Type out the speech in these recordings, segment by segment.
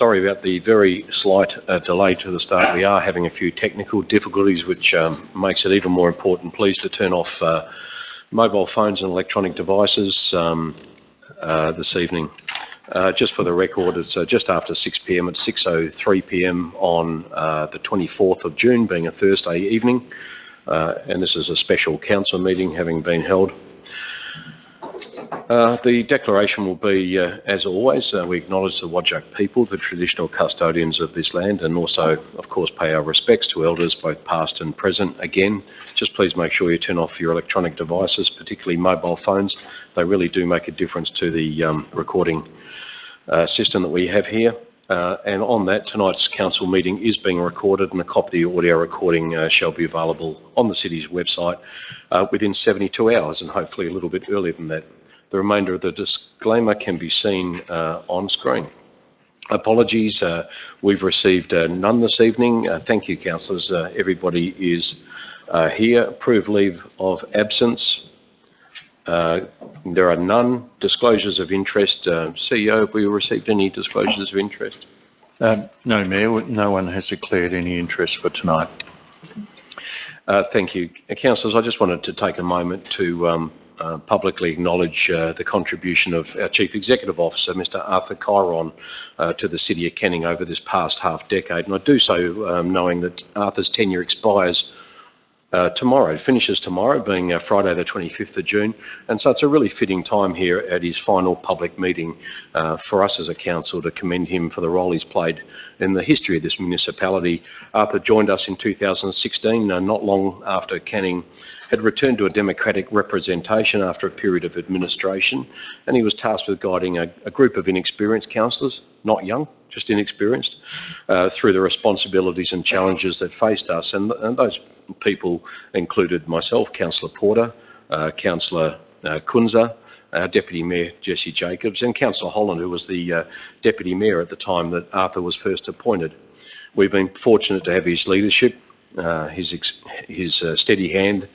Sorry about the very slight delay to the start. We are having a few technical difficulties, which makes it even more important. Please to turn off mobile phones and electronic devices this evening. Just for the record, it's just after 6 p.m. It's 6:03 p.m. on the 24th of June, being a Thursday evening, and this is a special council meeting having been held. The declaration will be, as always, we acknowledge the Whadjuk people, the traditional custodians of this land, and also, of course, pay our respects to elders, both past and present. Again, just please make sure you turn off your electronic devices, particularly mobile phones. They really do make a difference to the recording system that we have here. And on that, tonight's council meeting is being recorded, and a copy of the audio recording shall be available on the city's website within 72 hours, and hopefully a little bit earlier than that. The remainder of the disclaimer can be seen on screen. Apologies, we've received none this evening. Thank you, councillors. Everybody is here. Approved leave of absence. There are none. Disclosures of interest. CEO, have we received any disclosures of interest? No, Mayor. No one has declared any interest for tonight. Thank you. Councillors, I just wanted to take a moment to publicly acknowledge the contribution of our Chief Executive Officer, Mr Arthur Chiron, to the City of Canning over this past half-decade. And I do so knowing that Arthur's tenure expires tomorrow. It finishes tomorrow, being Friday the 25th of June. And so it's a really fitting time here at his final public meeting for us as a council to commend him for the role he's played in the history of this municipality. Arthur joined us in 2016, not long after Canning had returned to a democratic representation after a period of administration, and he was tasked with guiding a group of inexperienced councillors, not young, just inexperienced, through the responsibilities and challenges that faced us. And those people included myself, Councillor Porter, Councillor Kunza, our Deputy Mayor Jesse Jacobs, and Councillor Holland, who was the Deputy Mayor at the time that Arthur was first appointed. We've been fortunate to have his leadership, his steady hand,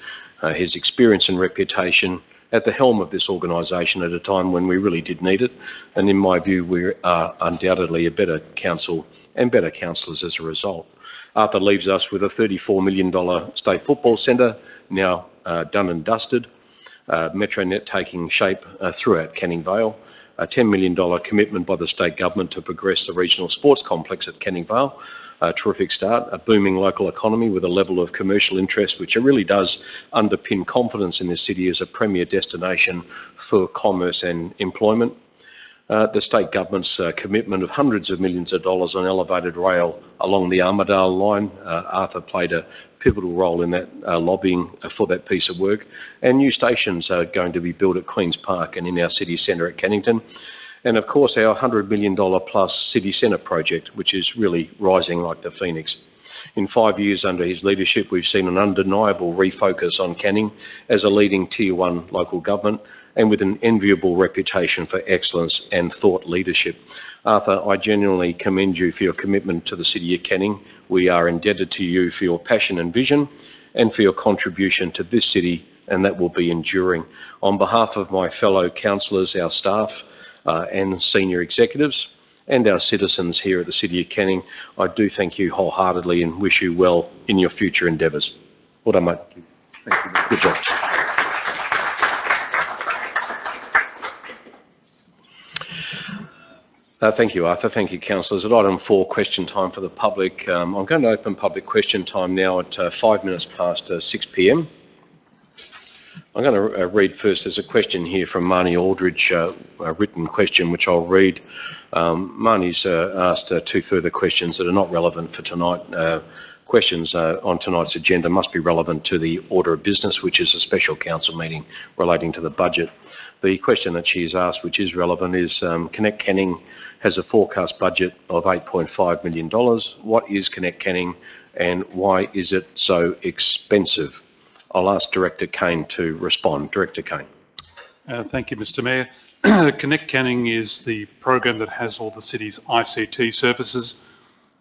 his experience and reputation at the helm of this organisation at a time when we really did need it. And in my view, we are undoubtedly a better council and better councillors as a result. Arthur leaves us with a $34 million state football centre, now done and dusted, Metronet taking shape throughout Canning Vale, a $10 million commitment by the state government to progress the regional sports complex at Canning Vale, a terrific start, a booming local economy with a level of commercial interest which really does underpin confidence in this city as a premier destination for commerce and employment. The state government's commitment of hundreds of millions of dollars on elevated rail along the Armidale line. Arthur played a pivotal role in that lobbying for that piece of work. And new stations are going to be built at Queen's Park and in our city centre at Cannington. And of course our $100 million plus city centre project, which is really rising like the phoenix. In 5 years under his leadership, we've seen an undeniable refocus on Canning as a leading Tier 1 local government and with an enviable reputation for excellence and thought leadership. Arthur, I genuinely commend you for your commitment to the City of Canning. We are indebted to you for your passion and vision and for your contribution to this city, and that will be enduring. On behalf of my fellow councillors, our staff and senior executives, and our citizens here at the City of Canning, I do thank you wholeheartedly and wish you well in your future endeavours. Well done, mate. Thank you. Good job. Thank you, Arthur. Thank you, councillors. At item 4, question time for the public. I'm going to open public question time now at 5 minutes past 6 p.m. I'm going to read first. There's a question here from Marnie Aldridge, a written question which I'll read. Marnie's asked 2 further questions that are not relevant for tonight. Questions on tonight's agenda must be relevant to the order of business, which is a special council meeting relating to the budget. The question that she has asked, which is relevant, is Connect Canning has a forecast budget of $8.5 million. What is Connect Canning and why is it so expensive? I'll ask Director Kane to respond. Director Kane. Thank you, Mr Mayor. Connect Canning is the program that has all the city's ICT services.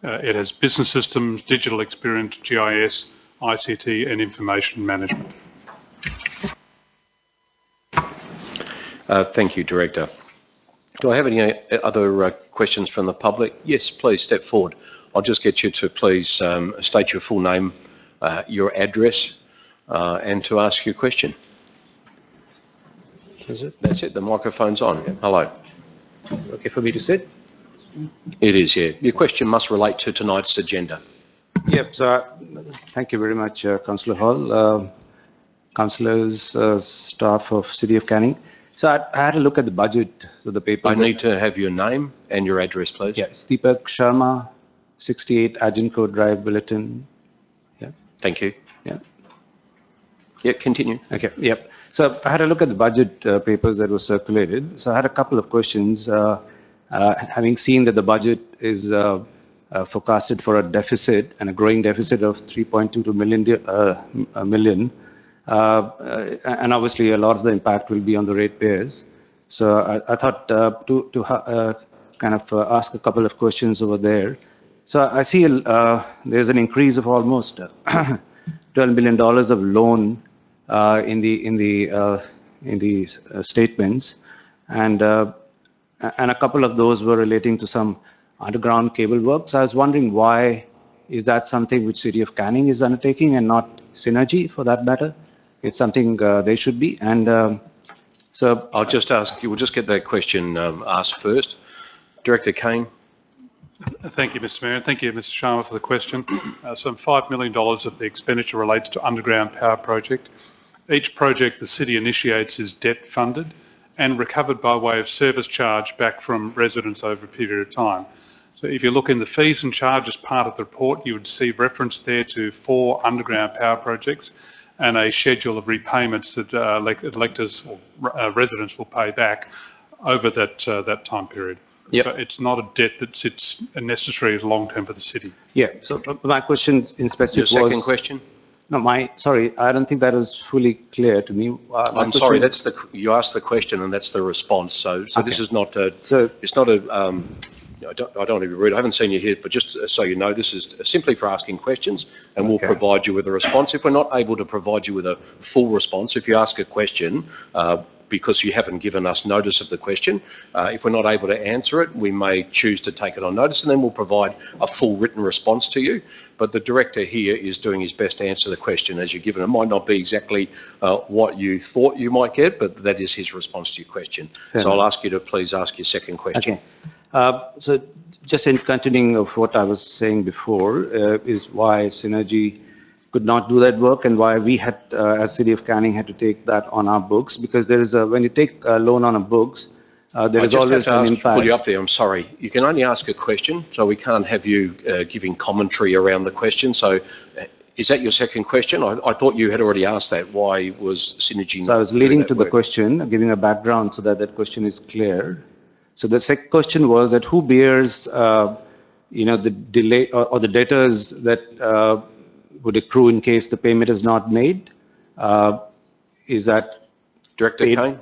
It has business systems, digital experience, GIS, ICT and information management. Thank you, Director. Do I have any other questions from the public? Yes, please step forward. I'll just get you to please state your full name, your address, and to ask your question. Is it That's it, the microphone's on. Hello. okay for me to sit? It is, yeah. Your question must relate to tonight's agenda. Yep. So, thank you very much, Councillor Hall, councillors, staff of City of Canning. So, I had a look at the budget. So, the papers. I need to have your name and your address, please. Yeah, Deepak Sharma, 68 Agincourt Drive, Billiton. Yeah. Thank you. Yeah. Yeah, continue. Okay. Yep. So, I had a look at the budget papers that were circulated. So, I had a couple of questions. Having seen that the budget is forecasted for a deficit and a growing deficit of 3.22 million, and obviously a lot of the impact will be on the ratepayers. So I thought to kind of ask a couple of questions over there. So I see there's an increase of almost $12 million of loan in the statements, and a couple of those were relating to some underground cable work. So I was wondering, why is that something which City of Canning is undertaking and not Synergy for that matter? It's something they should be. And so I'll just ask you, we'll just get that question asked first. Director Kane. Thank you, Mr. Mayor, and thank you, Mr. Sharma, for the question. Some $5 million of the expenditure relates to underground power project. Each project the city initiates is debt funded and recovered by way of service charge back from residents over a period of time. So if you look in the fees and charges part of the report, you would see reference there to 4 underground power projects and a schedule of repayments that electors or residents will pay back over that time period. Yep. So it's not a debt that sits necessary as long-term for the city. yeah, so my question in specific Your was... second question? No, sorry, I don't think that was fully clear to me. I'm sorry, you asked the question and that's the response. So Okay. this is not So- it's not a, I don't want to be rude, I haven't seen you here, but just so you know, this is simply for asking questions and we'll Okay. provide you with a response. If we're not able to provide you with a full response, if you ask a question, because you haven't given us notice of the question, if we're not able to answer it, we may choose to take it on notice and then we'll provide a full written response to you. But the director here is doing his best to answer the question as you're given. It might not be exactly what you thought you might get, but that is his response to your question. Fair So I'll enough. ask you to please ask your second question. Okay. So just in continuing of what I was saying before, is why Synergy could not do that work and why we had, as City of Canning, had to take that on our books, because there is when you take a loan on our books, there I is just always have an to impact. pull you up there, I'm sorry. You can only ask a question, so we can't have you giving commentary around the question. So is that your second question? I thought you had already asked that. Why was Synergy not So I was doing leading that to the work? question, giving a background so that that question is clear. So the second question was that who bears, the delay or the debtors that would accrue in case the payment is not made? Is that Director paid? Kane?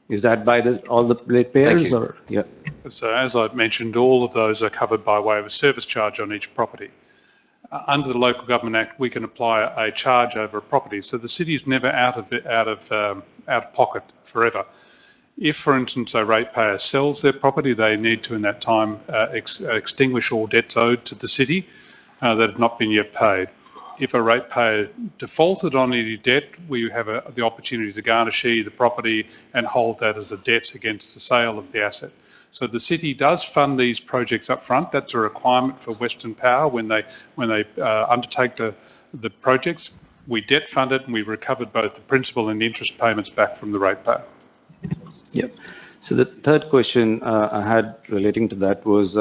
Is that by all the ratepayers, you. or yeah? So as I've mentioned, all of those are covered by way of a service charge on each property. Under the Local Government Act, we can apply a charge over a property, so the city is never out of pocket forever. If, for instance, a ratepayer sells their property, they need to, in that time, extinguish all debts owed to the city that have not been yet paid. If a ratepayer defaulted on any debt, we have the opportunity to garnish the property and hold that as a debt against the sale of the asset. So the city does fund these projects up front. That's a requirement for Western Power when they undertake the projects. We debt fund it and we've recovered both the principal and interest payments back from the ratepayer. Yep. So the third question I had relating to that was,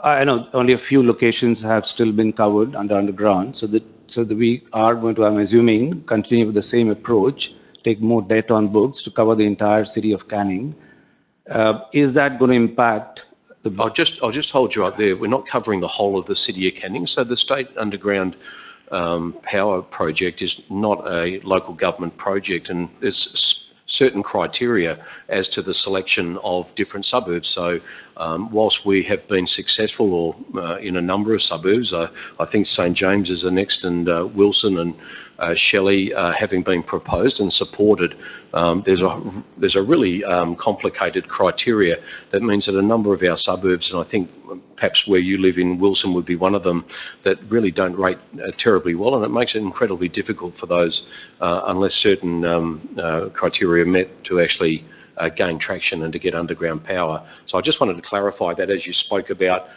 I know only a few locations have still been covered underground. So we are going to, I'm assuming, continue with the same approach, take more debt on books to cover the entire City of Canning. Is that going to impact the? I'll just hold you up there. We're not covering the whole of the City of Canning. So the State Underground Power Project is not a local government project, and there's certain criteria as to the selection of different suburbs. So Whilst we have been successful in a number of suburbs, I think St James is the next, and Wilson and Shelley having been proposed and supported, there's a really complicated criteria that means that a number of our suburbs, and I think perhaps where you live in Wilson would be one of them, that really don't rate terribly well, and it makes it incredibly difficult for those, unless certain criteria are met, to actually gain traction and to get underground power. So I just wanted to clarify that as you spoke about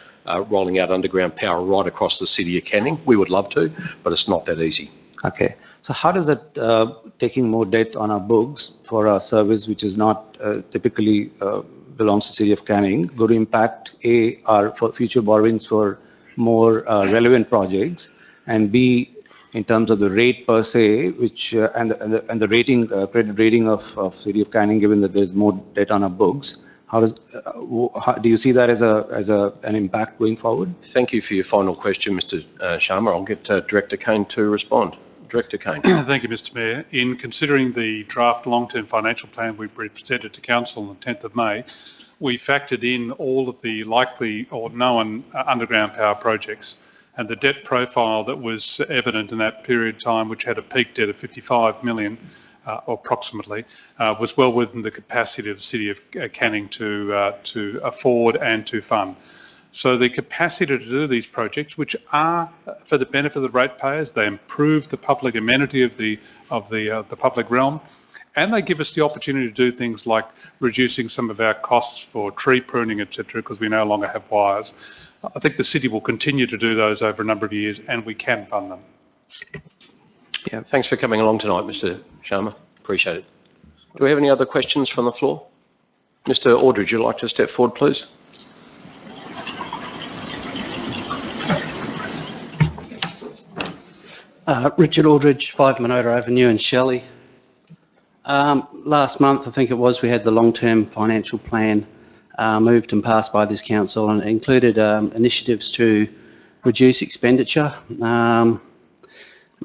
rolling out underground power right across the city of Canning. We would love to, but it's not that easy. Okay. So how does it, taking more debt on our books for a service which is not typically belongs to the City of Canning, going to impact A, our for future borrowings for more relevant projects, and B, in terms of the rate per se, which and the rating, credit rating of City of Canning, given that there's more debt on our books, how do you see that as an impact going forward? Thank you for your final question, Mr. Sharma. I'll get Director Kane to respond. Director Kane. Thank you, Mr. Mayor. In considering the draft long-term financial plan we presented to Council on the 10th of May, we factored in all of the likely or known underground power projects. And the debt profile that was evident in that period of time, which had a peak debt of 55 million, or approximately, was well within the capacity of the City of Canning to afford and to fund. So the capacity to do these projects, which are for the benefit of the ratepayers, they improve the public amenity of the public realm, and they give us the opportunity to do things like reducing some of our costs for tree pruning, etc., because we no longer have wires. I think the city will continue to do those over a number of years, and we can fund them. Yeah, thanks for coming along tonight, Mr. Sharma. Appreciate it. Do we have any other questions from the floor? Mr. Aldridge, would you like to step forward, please? Richard Aldridge, 5 Monota Avenue in Shelley. Last month, I think it was, we had the long-term financial plan moved and passed by this council, and it included initiatives to reduce expenditure. Now,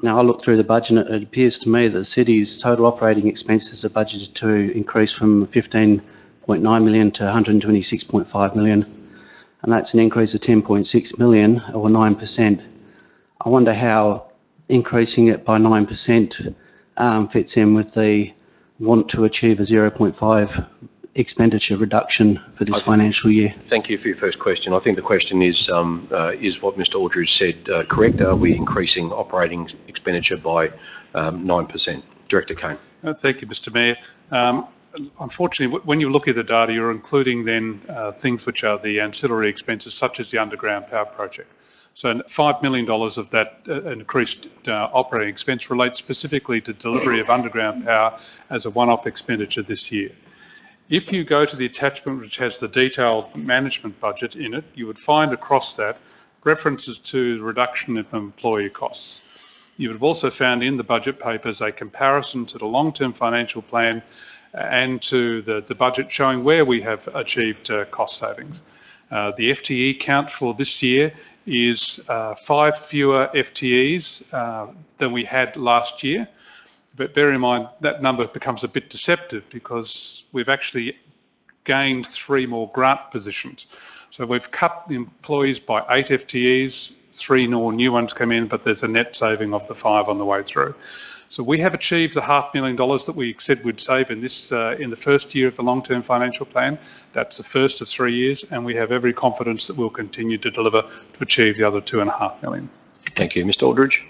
I looked through the budget and it appears to me that the city's total operating expenses are budgeted to increase from 15.9 million to 126.5 million, and that's an increase of 10.6 million or 9%. I wonder how increasing it by 9% fits in with the want to achieve a 0.5 expenditure reduction for this financial year. Thank you for your first question. I think the question is what Mr. Aldridge said correct? Are we increasing operating expenditure by 9%? Director Kane. Thank you, Mr. Mayor. Unfortunately, when you look at the data, you're including then things which are the ancillary expenses, such as the underground power project. So $5 million of that increased operating expense relates specifically to delivery of underground power as a one-off expenditure this year. If you go to the attachment which has the detailed management budget in it, you would find across that references to the reduction of employee costs. You would have also found in the budget papers a comparison to the long-term financial plan and to the budget showing where we have achieved cost savings. The FTE count for this year is 5 fewer FTEs than we had last year. But bear in mind that number becomes a bit deceptive because we've actually gained 3 more grant positions. So we've cut the employees by 8 FTEs, 3 more new ones come in, but there's a net saving of the 5 on the way through. So we have achieved the $500,000 that we said we'd save in this in the first year of the long-term financial plan. That's the first of 3 years, and we have every confidence that we'll continue to deliver to achieve the other $2.5 million. Thank you. Mr. Aldridge.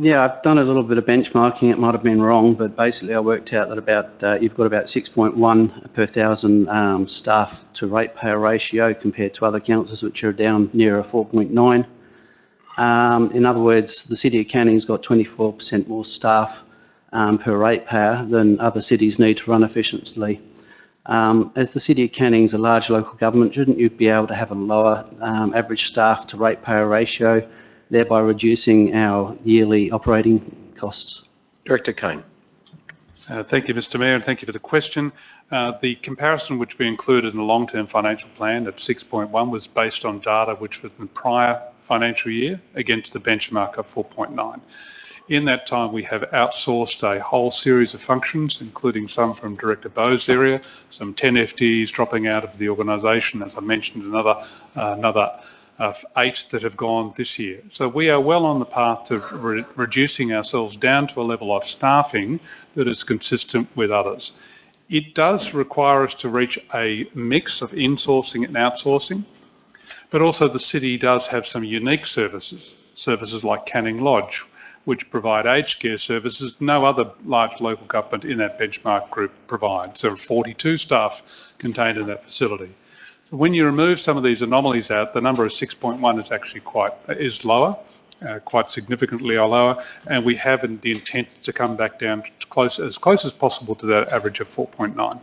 Yeah, I've done a little bit of benchmarking. It might have been wrong, but basically I worked out that about you've got about 6.1 per thousand staff to ratepayer ratio compared to other councils which are down near a 4.9. In other words, the City of Canning's got 24% more staff per ratepayer than other cities need to run efficiently. As the City of Canning's a large local government, shouldn't you be able to have a lower average staff to ratepayer ratio, thereby reducing our yearly operating costs? Director Kane. Thank you, Mr. Mayor, and thank you for the question. The comparison which we included in the long-term financial plan at 6.1 was based on data which was in the prior financial year against the benchmark of 4.9. In that time, we have outsourced a whole series of functions, including some from Director Bowe's area, some 10 FTEs dropping out of the organisation, as I mentioned, another 8 that have gone this year. So we are well on the path to reducing ourselves down to a level of staffing that is consistent with others. It does require us to reach a mix of insourcing and outsourcing, but also the city does have some unique services like Canning Lodge, which provide aged care services no other large local government in that benchmark group provides. There are 42 staff contained in that facility. So when you remove some of these anomalies out, the number of 6.1 is actually is lower, quite significantly lower, and we have the intent to come back down to as close as possible to that average of 4.9.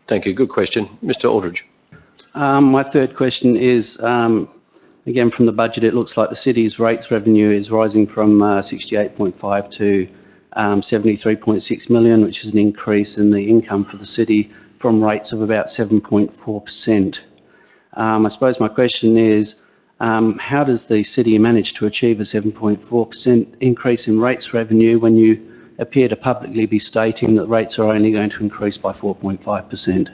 Thank you. Good question. Mr. Aldridge. My third question is, again, from the budget, it looks like the city's rates revenue is rising from 68.5 to 73.6 million, which is an increase in the income for the city from rates of about 7.4%. I suppose my question is, how does the city manage to achieve a 7.4% increase in rates revenue when you appear to publicly be stating that rates are only going to increase by 4.5%?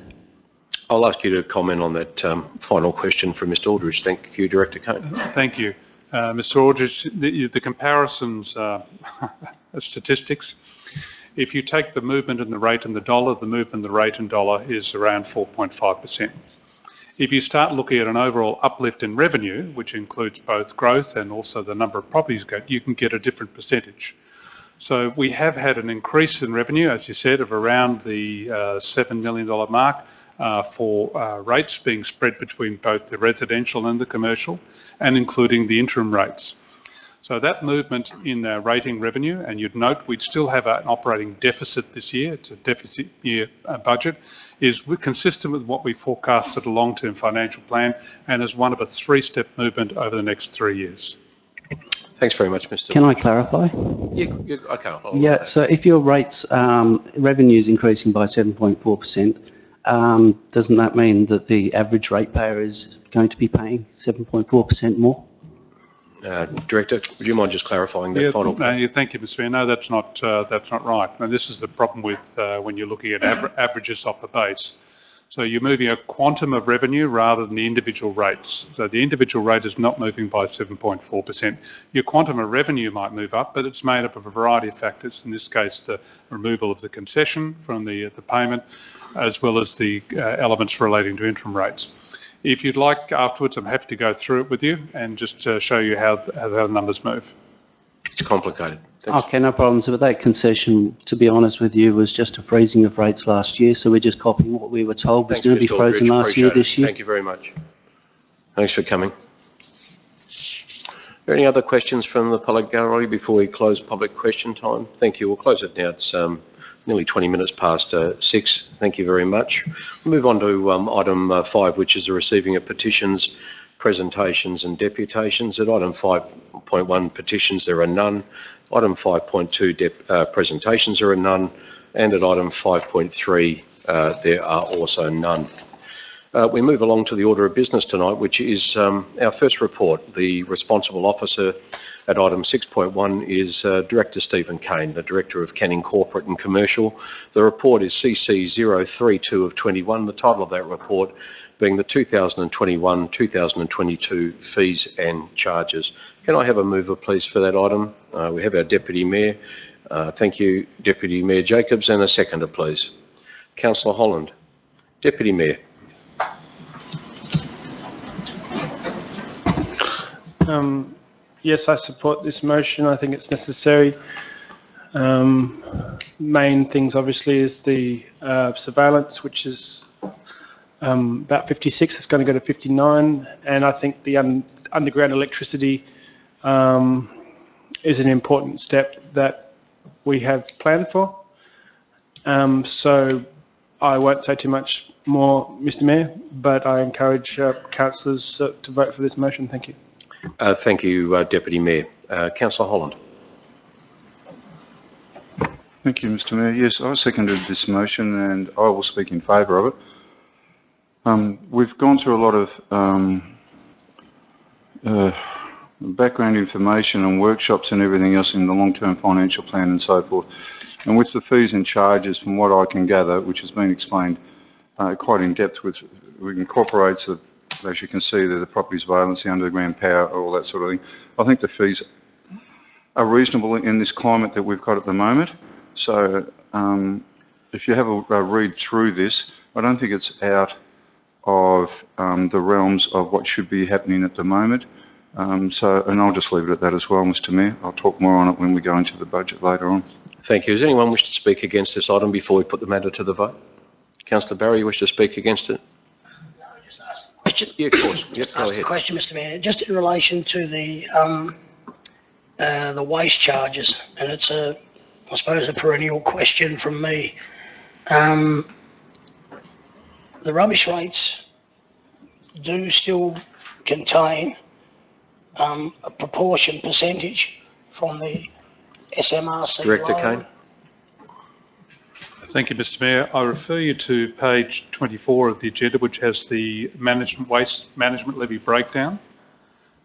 I'll ask you to comment on that final question from Mr. Aldridge. Thank you, Director Kane. Thank you. Mr. Aldridge, the comparisons are statistics. If you take the movement in the rate and the dollar, the movement in the rate and dollar is around 4.5%. If you start looking at an overall uplift in revenue, which includes both growth and also the number of properties, you can get a different percentage. So we have had an increase in revenue, as you said, of around the $7 million mark for rates being spread between both the residential and the commercial, and including the interim rates. So that movement in rating revenue, and you'd note we'd still have an operating deficit this year, it's a deficit year budget, is consistent with what we forecasted a long-term financial plan and is one of a 3-step movement over the next 3 years. Thanks very much, Mr. Can I clarify? Okay. Yeah, so if your rates, revenue is increasing by 7.4%, doesn't that mean that the average ratepayer is going to be paying 7.4% more? Director, would you mind just clarifying that final point? Thank you, Mr. Mayor. No, that's not right. Now, this is the problem with when you're looking at averages off the base. So you're moving a quantum of revenue rather than the individual rates. So the individual rate is not moving by 7.4%. Your quantum of revenue might move up, but it's made up of a variety of factors. In this case, the removal of the concession from the payment, as well as the elements relating to interim rates. If you'd like afterwards, I'm happy to go through it with you and just show you how the numbers move. It's complicated. Thanks. Okay, no problems. But that concession, to be honest with you, was just a freezing of rates last year. So we're just copying what we were told was going to be frozen last year this year. Thank you very much. Thanks for coming. Are there any other questions from the public gallery before we close public question time? Thank you. We'll close it now. It's nearly 20 minutes past 6. Thank you very much. We'll move on to item 5, which is the receiving of petitions, presentations and deputations. At item 5.1, petitions, there are none. Item 5.2, presentations, there are none. And at item 5.3, there are also none. We move along to the order of business tonight, which is our first report. The responsible officer at item 6.1 is Director Stephen Kane, the Director of Canning Corporate and Commercial. The report is CC 032 of 21. The title of that report being the 2021-2022 fees and charges. Can I have a mover, please, for that item? We have our Deputy Mayor. Thank you, Deputy Mayor Jacobs, and a seconder, please. Councillor Holland. Deputy Mayor. Yes, I support this motion. I think it's necessary. Main things, obviously, is the surveillance, which is about 56. It's going to go to 59. And I think the underground electricity is an important step that we have planned for. So I won't say too much more, Mr. Mayor, but I encourage councillors to vote for this motion. Thank you. Thank you, Deputy Mayor. Councillor Holland. Thank you, Mr. Mayor. Yes, I seconded this motion and I will speak in favour of it. We've gone through a lot of background information and workshops and everything else in the long-term financial plan and so forth. And with the fees and charges, from what I can gather, which has been explained quite in depth, with incorporates the, as you can see, the property surveillance, the underground power, all that sort of thing. I think the fees are reasonable in this climate that we've got at the moment. So if you have a read through this, I don't think it's out of the realms of what should be happening at the moment. And I'll just leave it at that as well, Mr. Mayor. I'll talk more on it when we go into the budget later on. Thank you. Does anyone wish to speak against this item before we put the matter to the vote? Councillor Barry, you wish to speak against it? No, just ask a question. Yeah, of course. Yep, Just go ask ahead. a question, Mr. Mayor, just in relation to the waste charges, and it's I suppose, a perennial question from me. The rubbish rates do still contain a proportion percentage from the SMRC Director loan. Kane. Thank you, Mr. Mayor. I refer you to page 24 of the agenda, which has the waste management levy breakdown.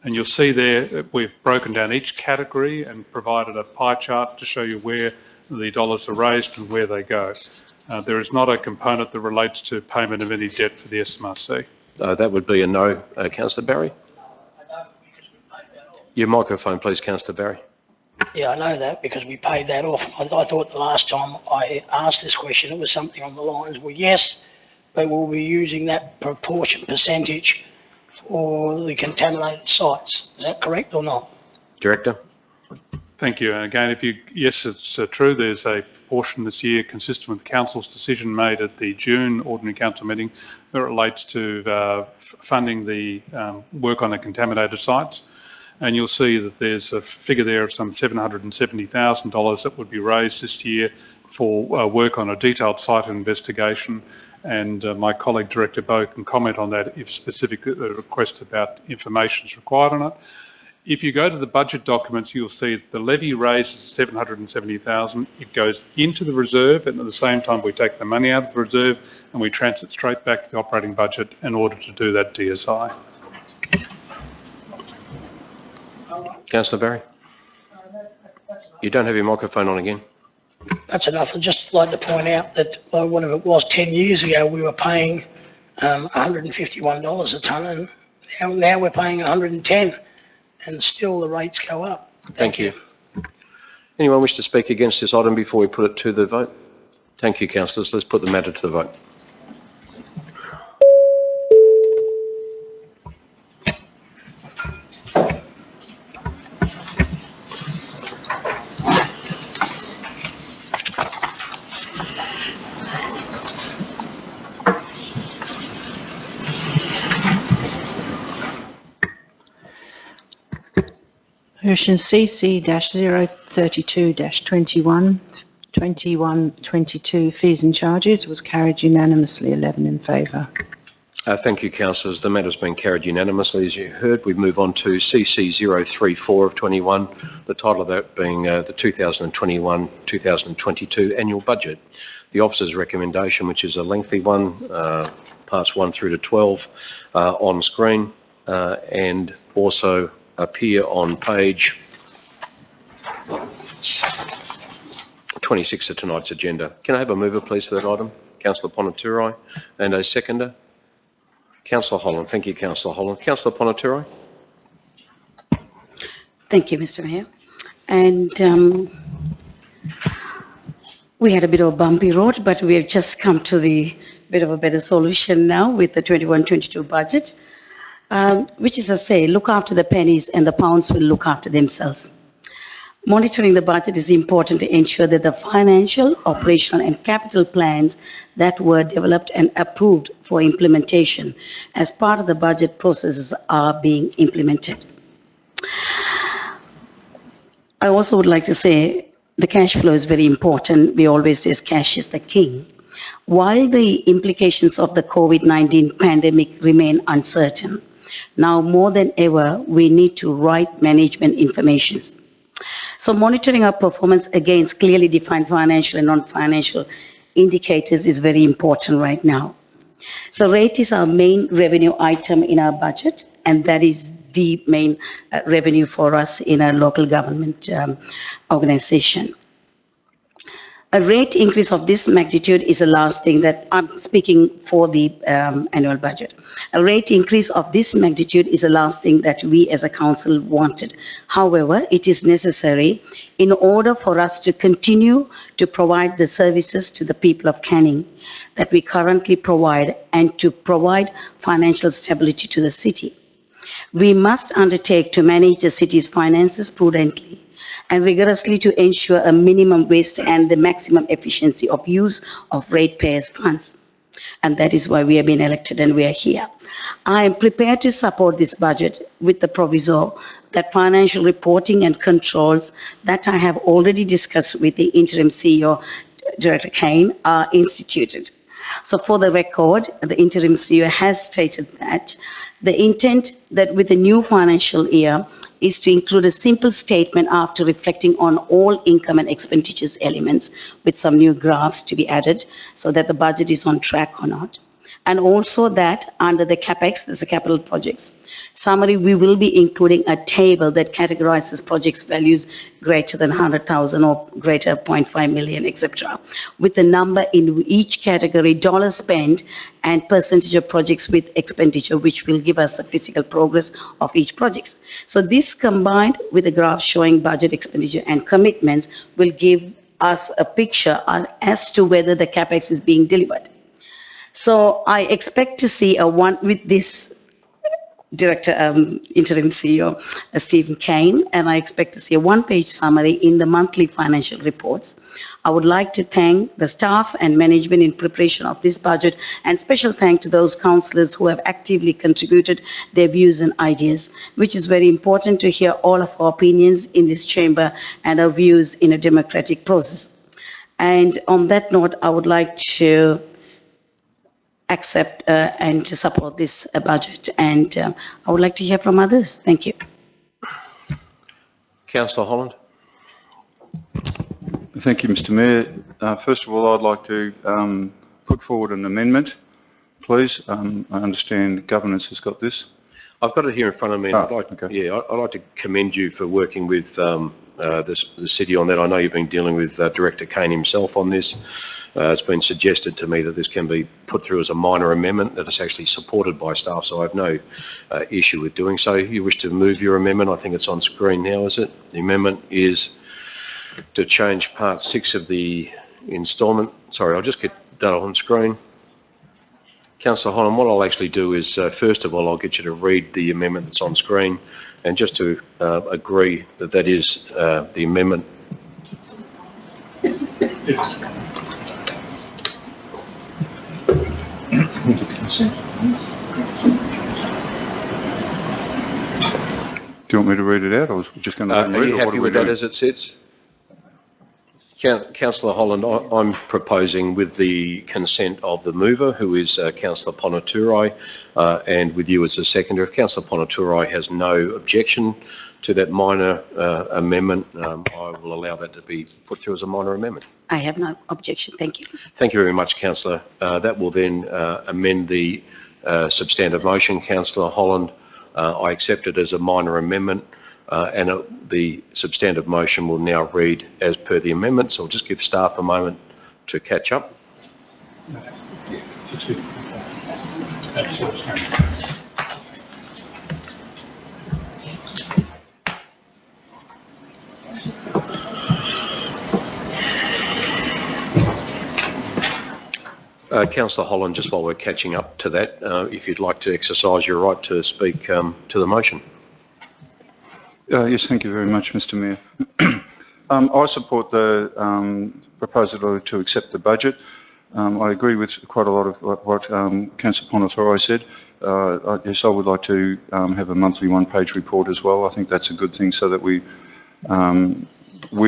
And you'll see there that we've broken down each category and provided a pie chart to show you where the dollars are raised and where they go. There is not a component that relates to payment of any debt for the SMRC. That would be a no. Councillor Barry? I know, because we paid that off. Your microphone, please, Councillor Barry. Yeah, I know that because we paid that off. I thought the last time I asked this question, it was something on the lines, well, yes, but we'll be using that proportion percentage for the contaminated sites. Is that correct or not? Director? Thank you. And again, yes, it's true. There's a portion this year consistent with Council's decision made at the June Ordinary Council meeting that relates to funding the work on the contaminated sites. And you'll see that there's a figure there of some $770,000 that would be raised this year for work on a detailed site investigation. And my colleague Director Bowe can comment on that if specific request about information is required on it. If you go to the budget documents, you'll see that the levy raises $770,000. It goes into the reserve, and at the same time we take the money out of the reserve and we transfer it straight back to the operating budget in order to do that DSI. Councillor Barry? You don't have your microphone on again. That's enough. I'd just like to point out that whatever it was 10 years ago, we were paying $151 a tonne, and now we're paying 110, and still the rates go up. Thank you. Anyone wish to speak against this item before we put it to the vote? Thank you, councillors. Let's put the matter to the vote. Motion CC-032-21, 2122 fees and charges was carried unanimously, 11 in favour. Thank you, councillors. The matter's been carried unanimously, as you heard. We move on to CC-034 of 21, the title of that being the 2021-2022 annual budget. The officer's recommendation, which is a lengthy one, parts 1 through to 12 on screen, and also appear on page 26 of tonight's agenda. Can I have a mover, please, for that item? Councillor Ponaturai, and a seconder? Councillor Holland. Thank you, Councillor Holland. Councillor Ponaturai. Thank you, Mr. Mayor. And we had a bit of a bumpy road, but we have just come to the bit of a better solution now with the 21-22 budget. Which is to say, look after the pennies and the pounds will look after themselves. Monitoring the budget is important to ensure that the financial, operational and capital plans that were developed and approved for implementation as part of the budget processes are being implemented. I also would like to say the cash flow is very important. We always say cash is the king. While the implications of the COVID-19 pandemic remain uncertain, now more than ever, we need to write management information. So monitoring our performance against clearly defined financial and non-financial indicators is very important right now. So rate is our main revenue item in our budget, and that is the main revenue for us in a local government organization. A rate increase of this magnitude is the last thing that I'm speaking for the annual budget. A rate increase of this magnitude is the last thing that we as a council wanted. However, it is necessary in order for us to continue to provide the services to the people of Canning that we currently provide and to provide financial stability to the city. We must undertake to manage the city's finances prudently and rigorously to ensure a minimum waste and the maximum efficiency of use of ratepayers' funds. And that is why we have been elected and we are here. I am prepared to support this budget with the proviso that financial reporting and controls that I have already discussed with the interim CEO, Director Kane, are instituted. So for the record, the interim CEO has stated that the intent that with the new financial year is to include a simple statement after reflecting on all income and expenditures elements with some new graphs to be added so that the budget is on track or not. And also that under the CapEx, there's a capital projects summary, we will be including a table that categorizes projects values greater than 100,000 or greater 0.5 million, etc. with the number in each category, dollar spent and percentage of projects with expenditure, which will give us a physical progress of each project. So this combined with the graph showing budget expenditure and commitments will give us a picture as to whether the CapEx is being delivered. So I expect to see with this Director, Interim CEO, Stephen Kane, and I expect to see a one-page summary in the monthly financial reports. I would like to thank the staff and management in preparation of this budget, and special thanks to those councillors who have actively contributed their views and ideas, which is very important to hear all of our opinions in this chamber and our views in a democratic process. And on that note, I would like to accept and to support this budget, and I would like to hear from others. Thank you. Councillor Holland. Thank you, Mr. Mayor. First of all, I'd like to put forward an amendment, please. I understand governance has got this. I've got it here in front of me. And I'd like to commend you for working with the city on that. I know you've been dealing with Director Kane himself on this. It's been suggested to me that this can be put through as a minor amendment, that it's actually supported by staff, so I have no issue with doing so. You wish to move your amendment? I think it's on screen now, is it? The amendment is to change part 6 of the instalment. Sorry, I'll just get that on screen. Councillor Holland, what I'll actually do is, first of all, I'll get you to read the amendment that's on screen, and just to agree that that is the amendment. Do you want me to read it out, or was just going to read it? Are you happy with that as it sits? Councillor Holland, I'm proposing with the consent of the mover, who is Councillor Ponaturai, and with you as a seconder. If Councillor Ponaturai has no objection to that minor amendment, I will allow that to be put through as a minor amendment. I have no objection. Thank you. Thank you very much, Councillor. That will then amend the substantive motion. Councillor Holland, I accept it as a minor amendment. And the substantive motion will now read as per the amendment. So I'll just give staff a moment to catch up. Councillor Holland, just while we're catching up to that, if you'd like to exercise your right to speak to the motion. Yes, thank you very much, Mr. Mayor. I support the proposal to accept the budget. I agree with quite a lot of what Councillor Ponaturai said. Yes, I would like to have a monthly one-page report as well. I think that's a good thing, so that we're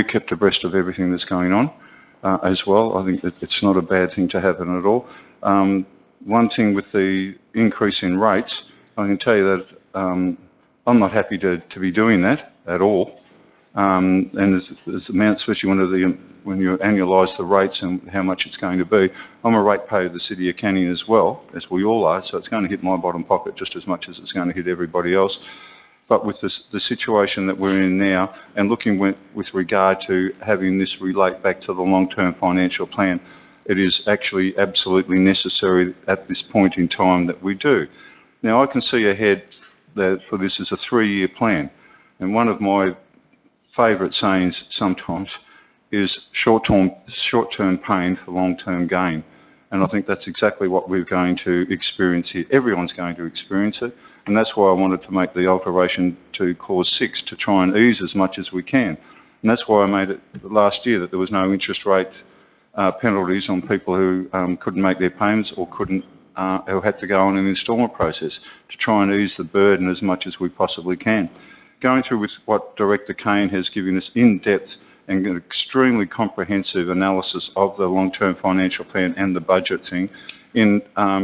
kept abreast of everything that's going on as well. I think that it's not a bad thing to happen at all. One thing with the increase in rates, I can tell you that I'm not happy to be doing that at all. And there's amount, especially when you annualise the rates and how much it's going to be. I'm a ratepayer of the City of Canning as well, as we all are, so it's going to hit my bottom pocket just as much as it's going to hit everybody else. But with the situation that we're in now, and looking with regard to having this relate back to the long-term financial plan, it is actually absolutely necessary at this point in time that we do. Now, I can see ahead that for this is a 3-year plan, and one of my favourite sayings sometimes is short-term pain for long-term gain. And I think that's exactly what we're going to experience here. Everyone's going to experience it. And that's why I wanted to make the alteration to clause 6 to try and ease as much as we can. And that's why I made it last year that there was no interest rate penalties on people who couldn't make their payments or who had to go on an instalment process, to try and ease the burden as much as we possibly can. Going through with what Director Kane has given us in-depth and an extremely comprehensive analysis of the long-term financial plan and the budget thing in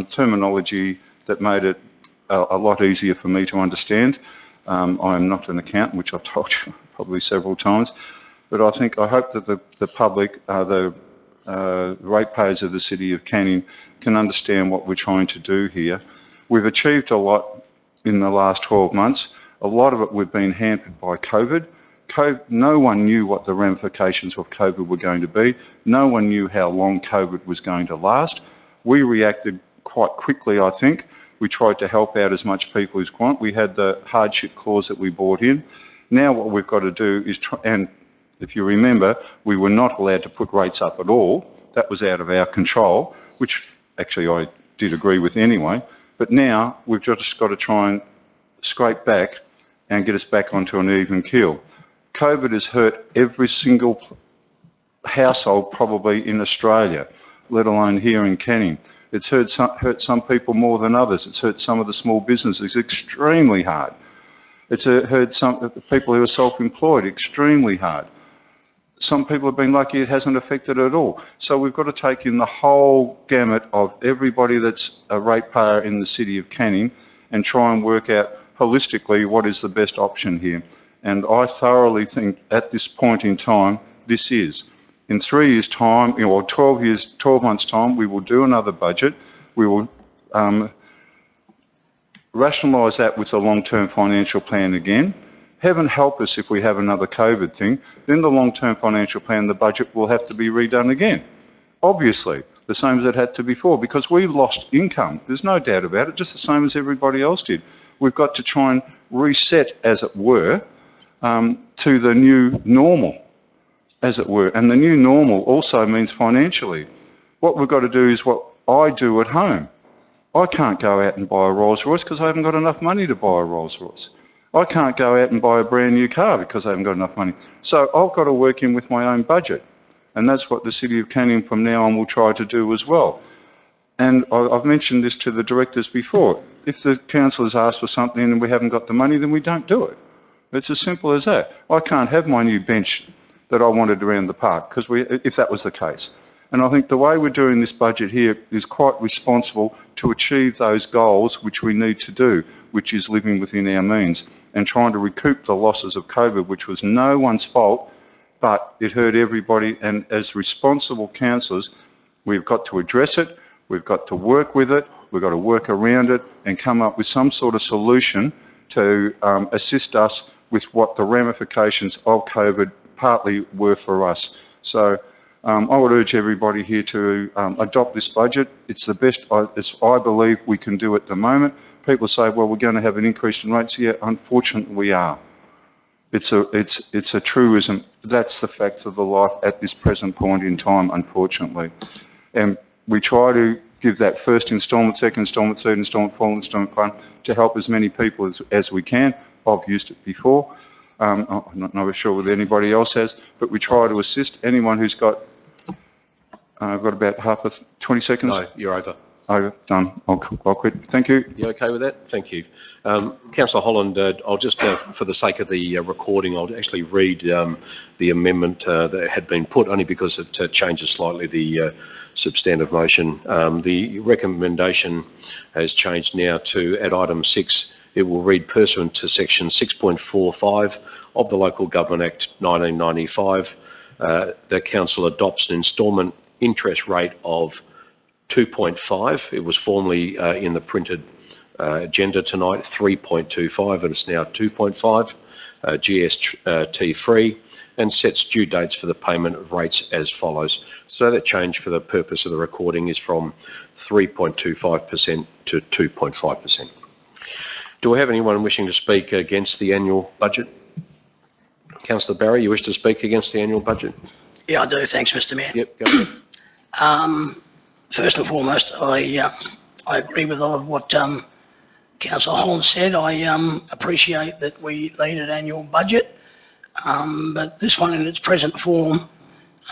terminology that made it a lot easier for me to understand. I am not an accountant, which I've told you probably several times, but I hope that the public, the ratepayers of the City of Canning can understand what we're trying to do here. We've achieved a lot in the last 12 months. A lot of it we've been hampered by COVID. No one knew what the ramifications of COVID were going to be. No one knew how long COVID was going to last. We reacted quite quickly, I think. We tried to help out as much people as want. We had the hardship clause that we brought in. Now what we've got to do is and if you remember, we were not allowed to put rates up at all. That was out of our control, which actually I did agree with anyway. But now we've just got to try and scrape back and get us back onto an even keel. COVID has hurt every single household probably in Australia, let alone here in Canning. It's hurt some people more than others. It's hurt some of the small businesses extremely hard. It's hurt some people who are self-employed extremely hard. Some people have been lucky it hasn't affected at all. So we've got to take in the whole gamut of everybody that's a ratepayer in the City of Canning and try and work out holistically what is the best option here. And I thoroughly think at this point in time, this is. In 3 years' time, or 12 months' time, we will do another budget. We will rationalise that with the long-term financial plan again. Heaven help us if we have another COVID thing, then the long-term financial plan, the budget will have to be redone again. Obviously, the same as it had to before, because we lost income. There's no doubt about it, just the same as everybody else did. We've got to try and reset, as it were, to the new normal, as it were. And the new normal also means financially. What we've got to do is what I do at home. I can't go out and buy a Rolls Royce because I haven't got enough money to buy a Rolls Royce. I can't go out and buy a brand new car because I haven't got enough money. So I've got to work in with my own budget. And that's what the City of Canning from now on will try to do as well. And I've mentioned this to the directors before. If the council has asked for something and we haven't got the money, then we don't do it. It's as simple as that. I can't have my new bench that I wanted around the park because if that was the case. And I think the way we're doing this budget here is quite responsible to achieve those goals which we need to do, which is living within our means and trying to recoup the losses of COVID, which was no one's fault, but it hurt everybody. And as responsible councillors, we've got to address it, we've got to work with it, we've got to work around it and come up with some sort of solution to assist us with what the ramifications of COVID partly were for us. So I would urge everybody here to adopt this budget. It's the best I believe we can do at the moment. People say, well, we're going to have an increase in rates here. Unfortunately, we are. It's a truism. That's the fact of the life at this present point in time, unfortunately. And we try to give that first instalment, second instalment, third instalment, fourth instalment fund to help as many people as we can. I've used it before. I'm not sure whether anybody else has, but we try to assist anyone who's got. I've got about 20 seconds. No, you're over. Over. Done. I'll quit. Thank you. You okay with that? Thank you. Councillor Holland, I'll just, for the sake of the recording, I'll actually read the amendment that had been put, only because it changes slightly the substantive motion. The recommendation has changed now to, at item 6, it will read pursuant to section 6.45 of the Local Government Act 1995, the council adopts an instalment interest rate of 2.5. It was formerly in the printed agenda tonight, 3.25, and it's now 2.5, GST free, and sets due dates for the payment of rates as follows. So that change for the purpose of the recording is from 3.25% to 2.5%. Do we have anyone wishing to speak against the annual budget? Councillor Barry, you wish to speak against the annual budget? Yeah, I do. Thanks, Mr. Mayor. Yep, go ahead. First and foremost, I agree with all of what Councillor Holmes said. I appreciate that we need an annual budget, but this one in its present form,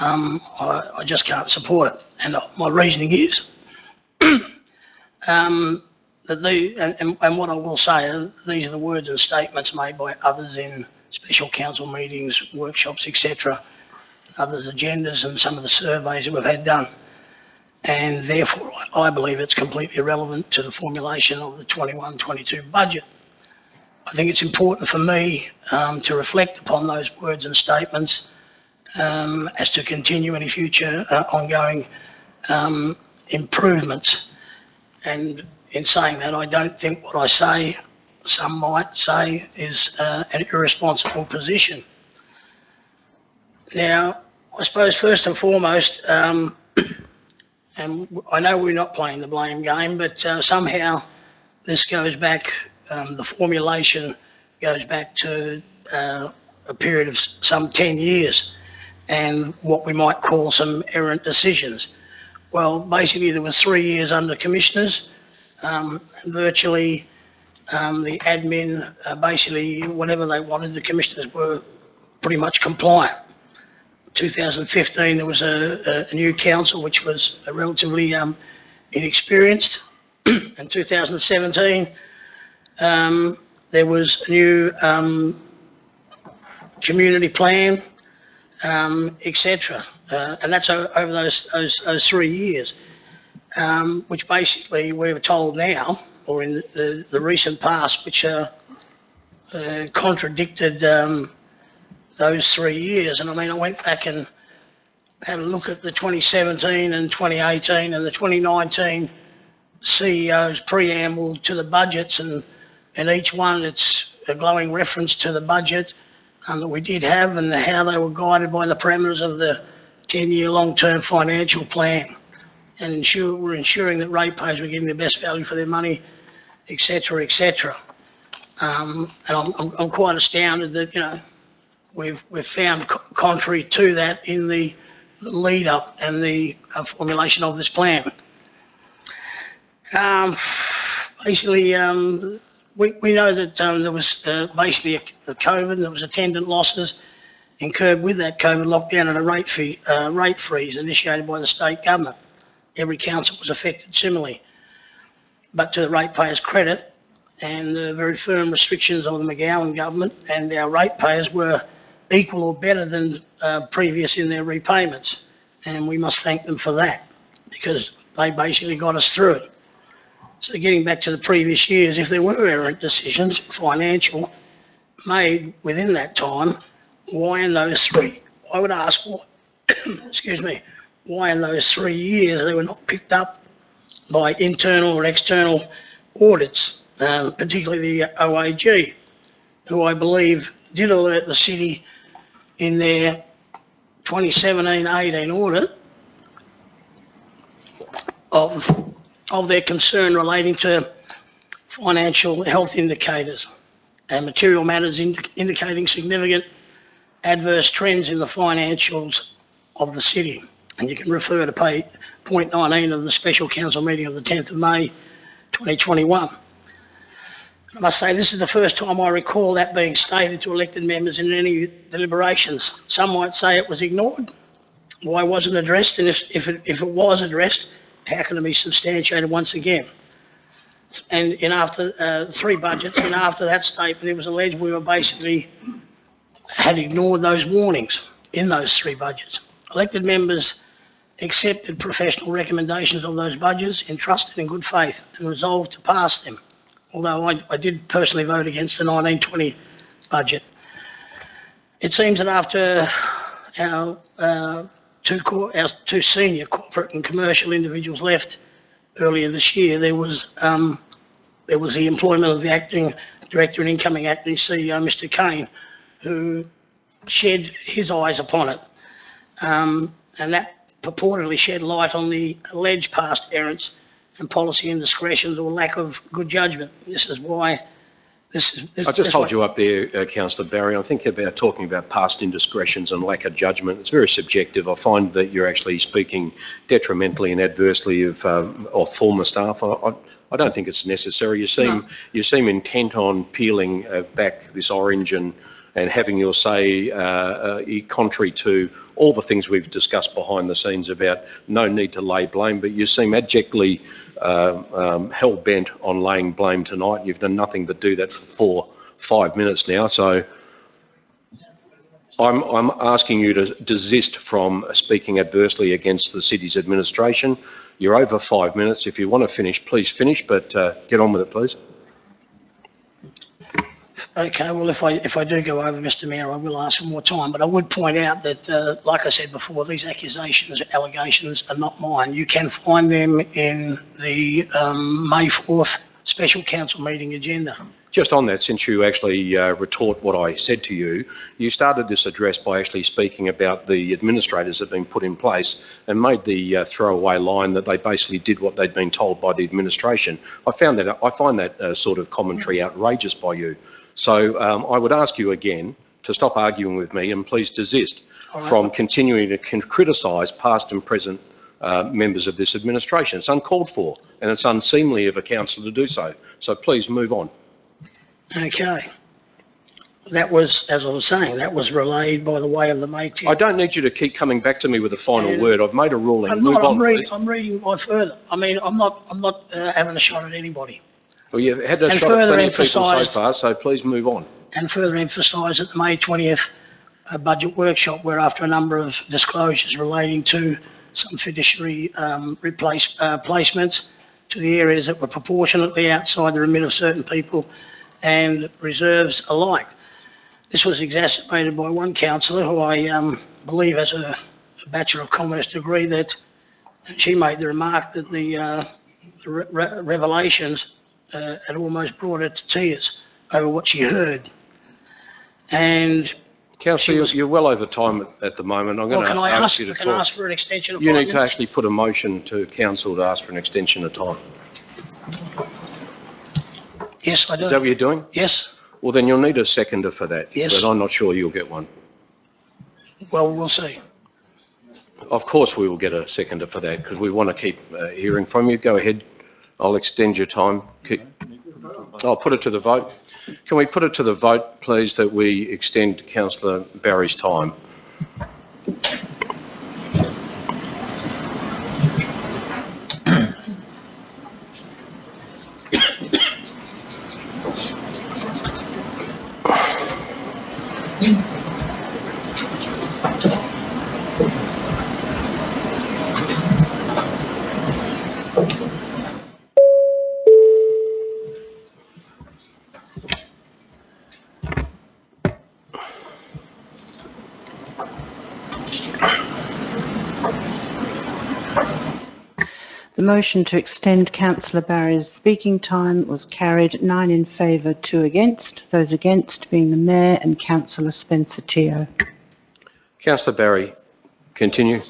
I just can't support it. And my reasoning is and what I will say, these are the words and statements made by others in special council meetings, workshops, etc., others' agendas and some of the surveys that we've had done. And therefore, I believe it's completely irrelevant to the formulation of the 21-22 budget. I think it's important for me to reflect upon those words and statements as to continue any future ongoing improvements. And in saying that, I don't think what I say, some might say, is an irresponsible position. Now, I suppose first and foremost, and I know we're not playing the blame game, but somehow this goes back, the formulation goes back to a period of some 10 years and what we might call some errant decisions. Well, basically there was 3 years under commissioners. Virtually the admin, basically whatever they wanted, the commissioners were pretty much compliant. 2015 there was a new council which was relatively inexperienced. In 2017 there was a new community plan, etc. And that's over those 3 years. Which basically we were told now, or in the recent past, which contradicted those 3 years. And I mean, I went back and had a look at the 2017 and 2018 and the 2019 CEO's preamble to the budgets, and each one it's a glowing reference to the budget that we did have and how they were guided by the parameters of the 10-year long-term financial plan. And we're ensuring that ratepayers were getting the best value for their money, etc., etc. And I'm quite astounded that, you know, we've found contrary to that in the lead up and the formulation of this plan. Basically, we know that there was basically a COVID, and there was attendant losses incurred with that COVID lockdown and a rate freeze initiated by the state government. Every council was affected similarly. But to the ratepayers' credit and the very firm restrictions of the McGowan government, and our ratepayers were equal or better than previous in their repayments. And we must thank them for that, because they basically got us through it. So getting back to the previous years, if there were errant decisions, financial, made within that time, why in those three? I would ask, excuse me, why in those 3 years they were not picked up by internal or external audits, particularly the OAG, who I believe did alert the city in their 2017-18 audit of their concern relating to financial health indicators and material matters indicating significant adverse trends in the financials of the city. And you can refer to point 19 of the special council meeting of the 10th of May 2021. I must say this is the first time I recall that being stated to elected members in any deliberations. Some might say it was ignored. Why wasn't it addressed? And if it was addressed, how can it be substantiated once again? And in after 3 budgets, and after that statement, it was alleged we were basically had ignored those warnings in those 3 budgets. Elected members accepted professional recommendations of those budgets, entrusted in good faith, and resolved to pass them. Although I did personally vote against the 1920 budget. It seems that after our two senior corporate and commercial individuals left earlier this year, there there was the employment of the acting director and incoming acting CEO, Mr. Kane, who shed his eyes upon it. And that purportedly shed light on the alleged past errants and policy indiscretions or lack of good judgment. This is why I just hold you up there, Councillor Barry. I think about talking about past indiscretions and lack of judgment. It's very subjective. I find that you're actually speaking detrimentally and adversely of former staff. I don't think it's necessary. You seem intent on peeling back this orange and having your say contrary to all the things we've discussed behind the scenes about no need to lay blame, but you seem abjectly hell-bent on laying blame tonight. You've done nothing but do that for 5 minutes now, so I'm asking you to desist from speaking adversely against the city's administration. You're over 5 minutes. If you want to finish, please finish, but get on with it, please. Okay, well, if I do go over, Mr. Mayor, I will ask for more time, but I would point out that, like I said before, these allegations are not mine. You can find them in the May 4th special council meeting agenda. Just on that, since you actually retort what I said to you, you started this address by actually speaking about the administrators that have been put in place and made the throwaway line that they basically did what they'd been told by the administration. I find that sort of commentary outrageous by you. So I would ask you again to stop arguing with me and please desist from continuing to criticise past and present members of this administration. It's uncalled for and it's unseemly of a councillor to do so. So please move on. Okay. That was, as I was saying, that was relayed by the way of the May 10th. I don't need you to keep coming back to me with a final word. I've made a ruling. I'm reading my further. I mean, I'm not having a shot at anybody. Well, you've had a shot at plenty of people so far, so please move on. And further emphasised at the May 20th budget workshop, where after a number of disclosures relating to some fiduciary placements to the areas that were proportionately outside the remit of certain people and reserves alike. This was exacerbated by one councillor who I believe has a Bachelor of Commerce degree, that she made the remark that the revelations had almost brought her to tears over what she heard. And Councillor, you're well over time at the moment. I'm going to ask you to talk. Can I ask for an extension of 5 minutes? minutes? You need to actually put a motion to council to ask for an extension of time. Yes, I do. Is that what you're doing? Yes. Well, then you'll need a seconder for that. Yes. But I'm not sure you'll get one. Well, we'll see. Of course we will get a seconder for that because we want to keep hearing from you. Go ahead. I'll extend your time. I'll put it to the vote. Can we put it to the vote, please, that we extend Councillor Barry's time? The motion to extend Councillor Barry's speaking time was carried 9 in favour, 2 against. Those against being the Mayor and Councillor Spencer Teo. Councillor Barry, continue.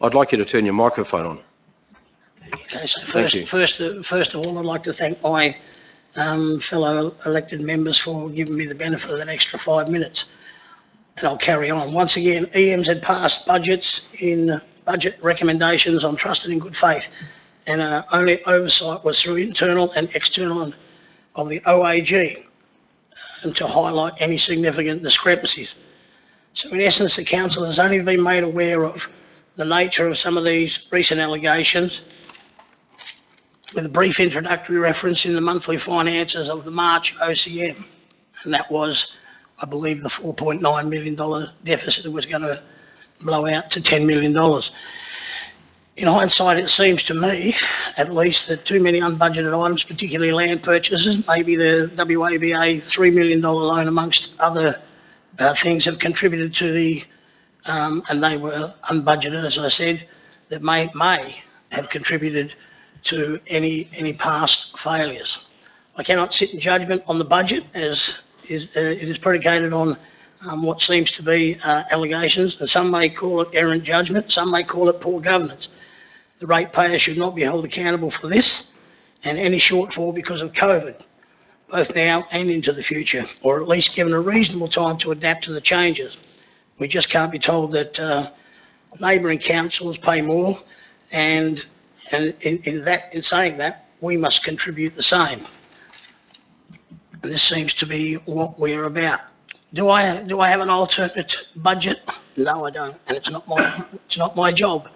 I'd like you to turn your microphone on. Okay, so first of all, I'd like to thank my fellow elected members for giving me the benefit of an extra 5 minutes. And I'll carry on. Once again, EMs had passed budgets in budget recommendations on trusted in good faith, and only oversight was through internal and external of the OAG and to highlight any significant discrepancies. So in essence, the council has only been made aware of the nature of some of these recent allegations with a brief introductory reference in the monthly finances of the March OCM, and that was, I believe, the $4.9 million deficit that was going to blow out to $10 million. In hindsight, it seems to me, at least, that too many unbudgeted items, particularly land purchases, maybe the WABA $3 million loan amongst other things, have contributed to the, and they were unbudgeted, as I said, that may have contributed to any past failures. I cannot sit in judgment on the budget as it is predicated on what seems to be allegations, and some may call it errant judgment, some may call it poor governance. The ratepayers should not be held accountable for this and any shortfall because of COVID, both now and into the future, or at least given a reasonable time to adapt to the changes. We just can't be told that neighbouring councils pay more, and in saying that, we must contribute the same. And this seems to be what we are about. Do I have an alternate budget? No, I don't, and it's not my job,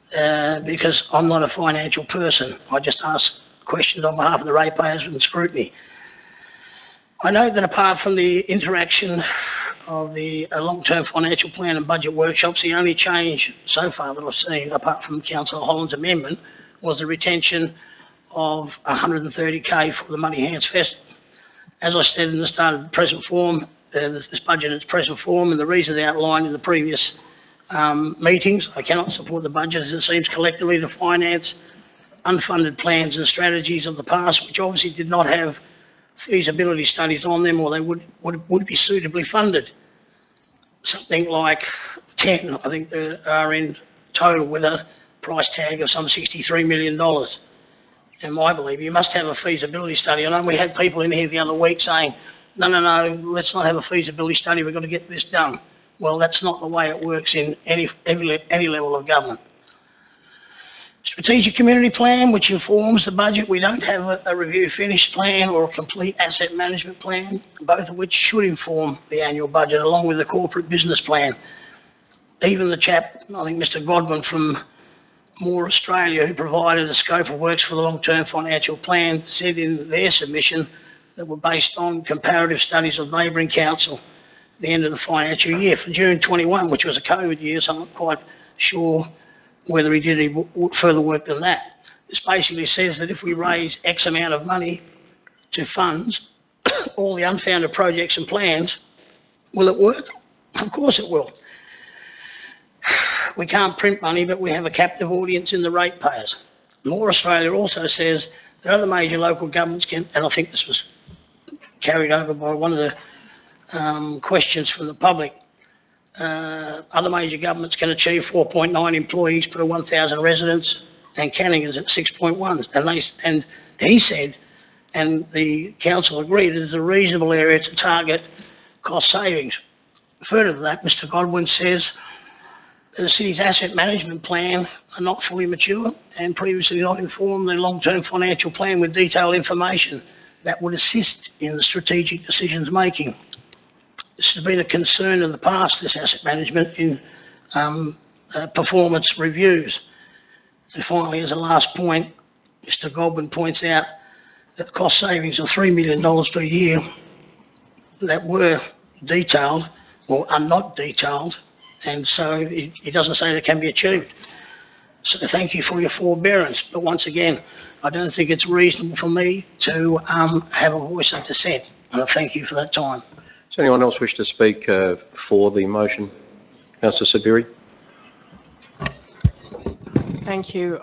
because I'm not a financial person. I just ask questions on behalf of the ratepayers and scrutiny. I know that apart from the interaction of the long-term financial plan and budget workshops, the only change so far that I've seen, apart from Councillor Holland's amendment, was the retention of 130k for the Muddy Hands Festival. As I said in the start of the present form, this budget in its present form, and the reasons outlined in the previous meetings, I cannot support the budget as it seems collectively to finance unfunded plans and strategies of the past, which obviously did not have feasibility studies on them, or they would be suitably funded. Something like 10, I think there are in total, with a price tag of some $63 million. And I believe you must have a feasibility study. I know we had people in here the other week saying, no, let's not have a feasibility study, we've got to get this done. Well, that's not the way it works in any level of government. Strategic Community Plan, which informs the budget. We don't have a review finished plan or a complete asset management plan, both of which should inform the annual budget, along with the corporate business plan. Even the chap, I think Mr. Godwin from More Australia, who provided a scope of works for the long-term financial plan, said in their submission that were based on comparative studies of neighbouring council at the end of the financial year for June 21, which was a COVID year, so I'm not quite sure whether he did any further work than that. This basically says that if we raise X amount of money to funds all the unfounded projects and plans, will it work? Of course it will. We can't print money, but we have a captive audience in the ratepayers. More Australia also says that other major local governments can, and I think this was carried over by one of the questions from the public, other major governments can achieve 4.9 employees per 1,000 residents, and Canning is at 6.1. And he said, and the council agreed, it is a reasonable area to target cost savings. Further to that, Mr. Godwin says that the city's asset management plan are not fully mature and previously not informed the long-term financial plan with detailed information that would assist in the strategic decisions making. This has been a concern in the past, this asset management, in performance reviews. And finally, as a last point, Mr. Godwin points out that cost savings of $3 million per year that were detailed or are not detailed, and so he doesn't say they can be achieved. So thank you for your forbearance, but once again, I don't think it's reasonable for me to have a voice of dissent, and I thank you for that time. Does anyone else wish to speak for the motion? Councillor Sabiri. Thank you.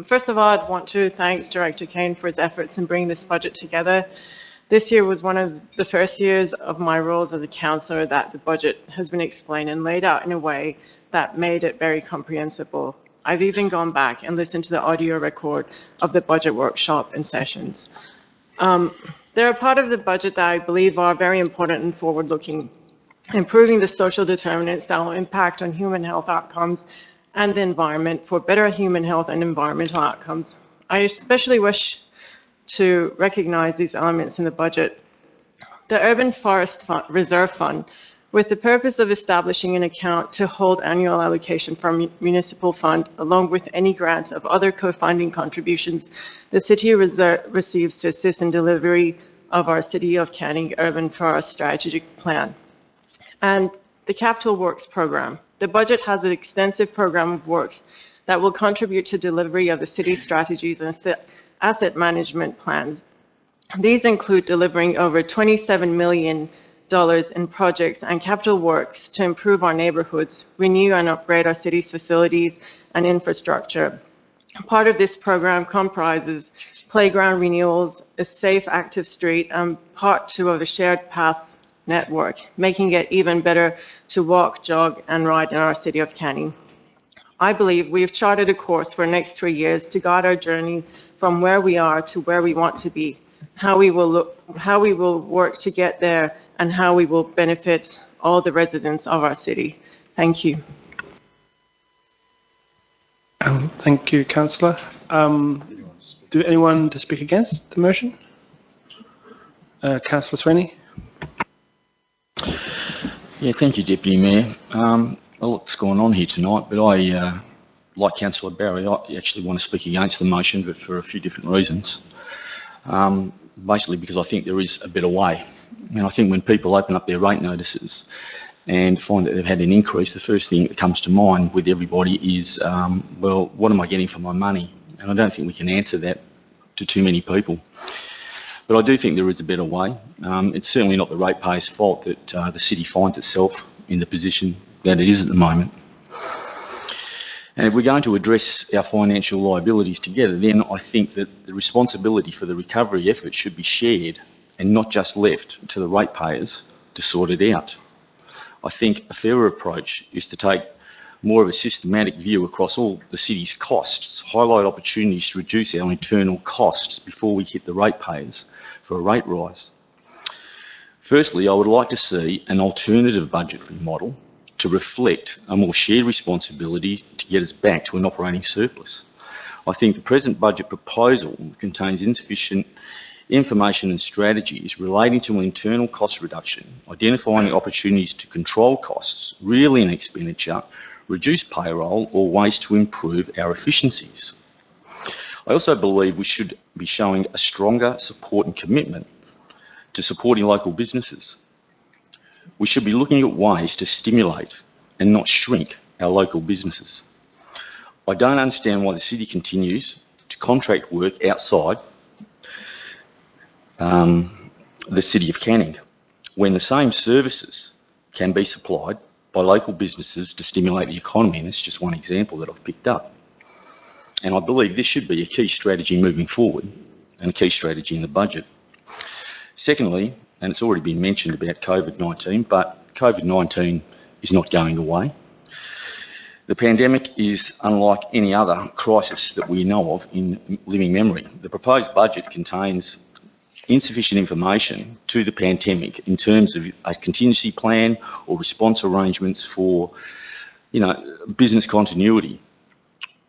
First of all, I'd want to thank Director Kane for his efforts in bringing this budget together. This year was one of the first years of my roles as a councillor that the budget has been explained and laid out in a way that made it very comprehensible. I've even gone back and listened to the audio record of the budget workshop and sessions. They're a part of the budget that I believe are very important and forward-looking, improving the social determinants that will impact on human health outcomes and the environment for better human health and environmental outcomes. I especially wish to recognize these elements in the budget. The Urban Forest Reserve Fund, with the purpose of establishing an account to hold annual allocation from municipal fund, along with any grant of other co-funding contributions the city receives to assist in delivery of our City of Canning Urban Forest Strategic Plan. And the Capital Works Program. The budget has an extensive program of works that will contribute to delivery of the city's strategies and asset management plans. These include delivering over $27 million in projects and capital works to improve our neighborhoods, renew and upgrade our city's facilities and infrastructure, Part of this program comprises playground renewals, a safe, active street, and part 2 of the shared path network, making it even better to walk, jog, and ride in our city of Canning. I believe we have charted a course for the next 3 years to guide our journey from where we are to where we want to be, how we will work to get there, and how we will benefit all the residents of our city. Thank you. Thank you, Councillor. Do anyone to speak against the motion? Councillor Sweeney. Yeah, thank you, Deputy Mayor. A lot's going on here tonight, but I, like Councillor Barry, I actually want to speak against the motion, but for a few different reasons. Basically because I think there is a better way. And I think when people open up their rate notices and find that they've had an increase, the first thing that comes to mind with everybody is, well, what am I getting for my money? And I don't think we can answer that to too many people. But I do think there is a better way. It's certainly not the ratepayers' fault that the city finds itself in the position that it is at the moment. And if we're going to address our financial liabilities together, then I think that the responsibility for the recovery effort should be shared and not just left to the ratepayers to sort it out. I think a fairer approach is to take more of a systematic view across all the city's costs, highlight opportunities to reduce our internal costs before we hit the ratepayers for a rate rise. Firstly, I would like to see an alternative budgetary model to reflect a more shared responsibility to get us back to an operating surplus. I think the present budget proposal contains insufficient information and strategies relating to an internal cost reduction, identifying opportunities to control costs, reel in expenditure, reduce payroll, or ways to improve our efficiencies. I also believe we should be showing a stronger support and commitment to supporting local businesses. We should be looking at ways to stimulate and not shrink our local businesses. I don't understand why the city continues to contract work outside the city of Canning when the same services can be supplied by local businesses to stimulate the economy, and that's just one example that I've picked up. And I believe this should be a key strategy moving forward and a key strategy in the budget. Secondly, and it's already been mentioned about COVID-19, but COVID-19 is not going away. The pandemic is unlike any other crisis that we know of in living memory. The proposed budget contains insufficient information to the pandemic in terms of a contingency plan or response arrangements for, business continuity.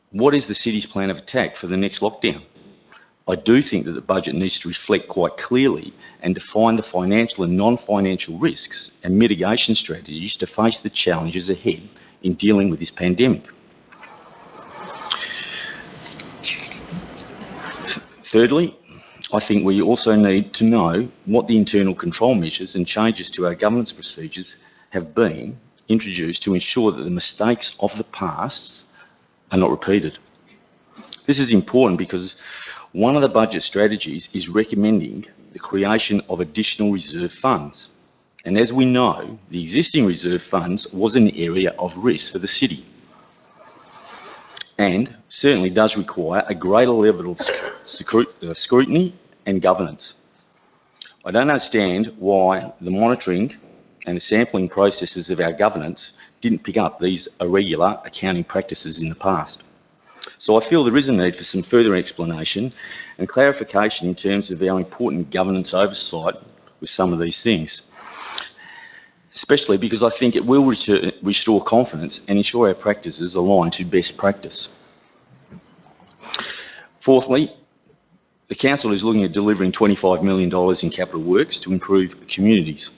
What is the city's plan of attack for the next lockdown? I do think that the budget needs to reflect quite clearly and define the financial and non-financial risks and mitigation strategies to face the challenges ahead in dealing with this pandemic. Thirdly, I think we also need to know what the internal control measures and changes to our governance procedures have been introduced to ensure that the mistakes of the past are not repeated. This is important because one of the budget strategies is recommending the creation of additional reserve funds. And as we know, the existing reserve funds was an area of risk for the city and certainly does require a greater level of scrutiny and governance. I don't understand why the monitoring and the sampling processes of our governance didn't pick up these irregular accounting practices in the past. So I feel there is a need for some further explanation and clarification in terms of our important governance oversight with some of these things, especially because I think it will restore confidence and ensure our practices align to best practice. Fourthly, the Council is looking at delivering $25 million in capital works to improve communities.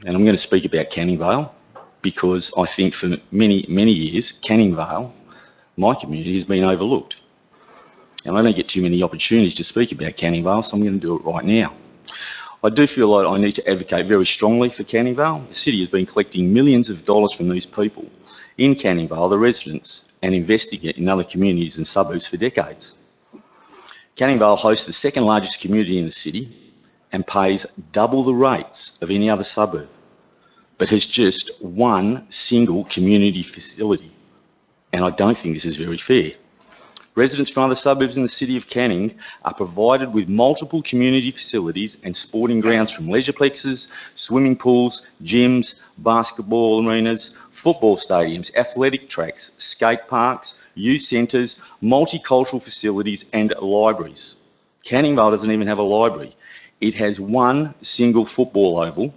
And I'm going to speak about Canning Vale because I think for many, many years, Canning Vale, my community, has been overlooked. And I don't get too many opportunities to speak about Canning Vale, so I'm going to do it right now. I do feel like I need to advocate very strongly for Canning Vale. The city has been collecting millions of dollars from these people in Canning Vale, the residents, and investing it in other communities and suburbs for decades. Canning Vale hosts the second largest community in the city and pays double the rates of any other suburb, but has just one single community facility. And I don't think this is very fair. Residents from other suburbs in the City of Canning are provided with multiple community facilities and sporting grounds from leisureplex, swimming pools, gyms, basketball arenas, football stadiums, athletic tracks, skate parks, youth centres, multicultural facilities and libraries. Canning Vale doesn't even have a library. It has one single football oval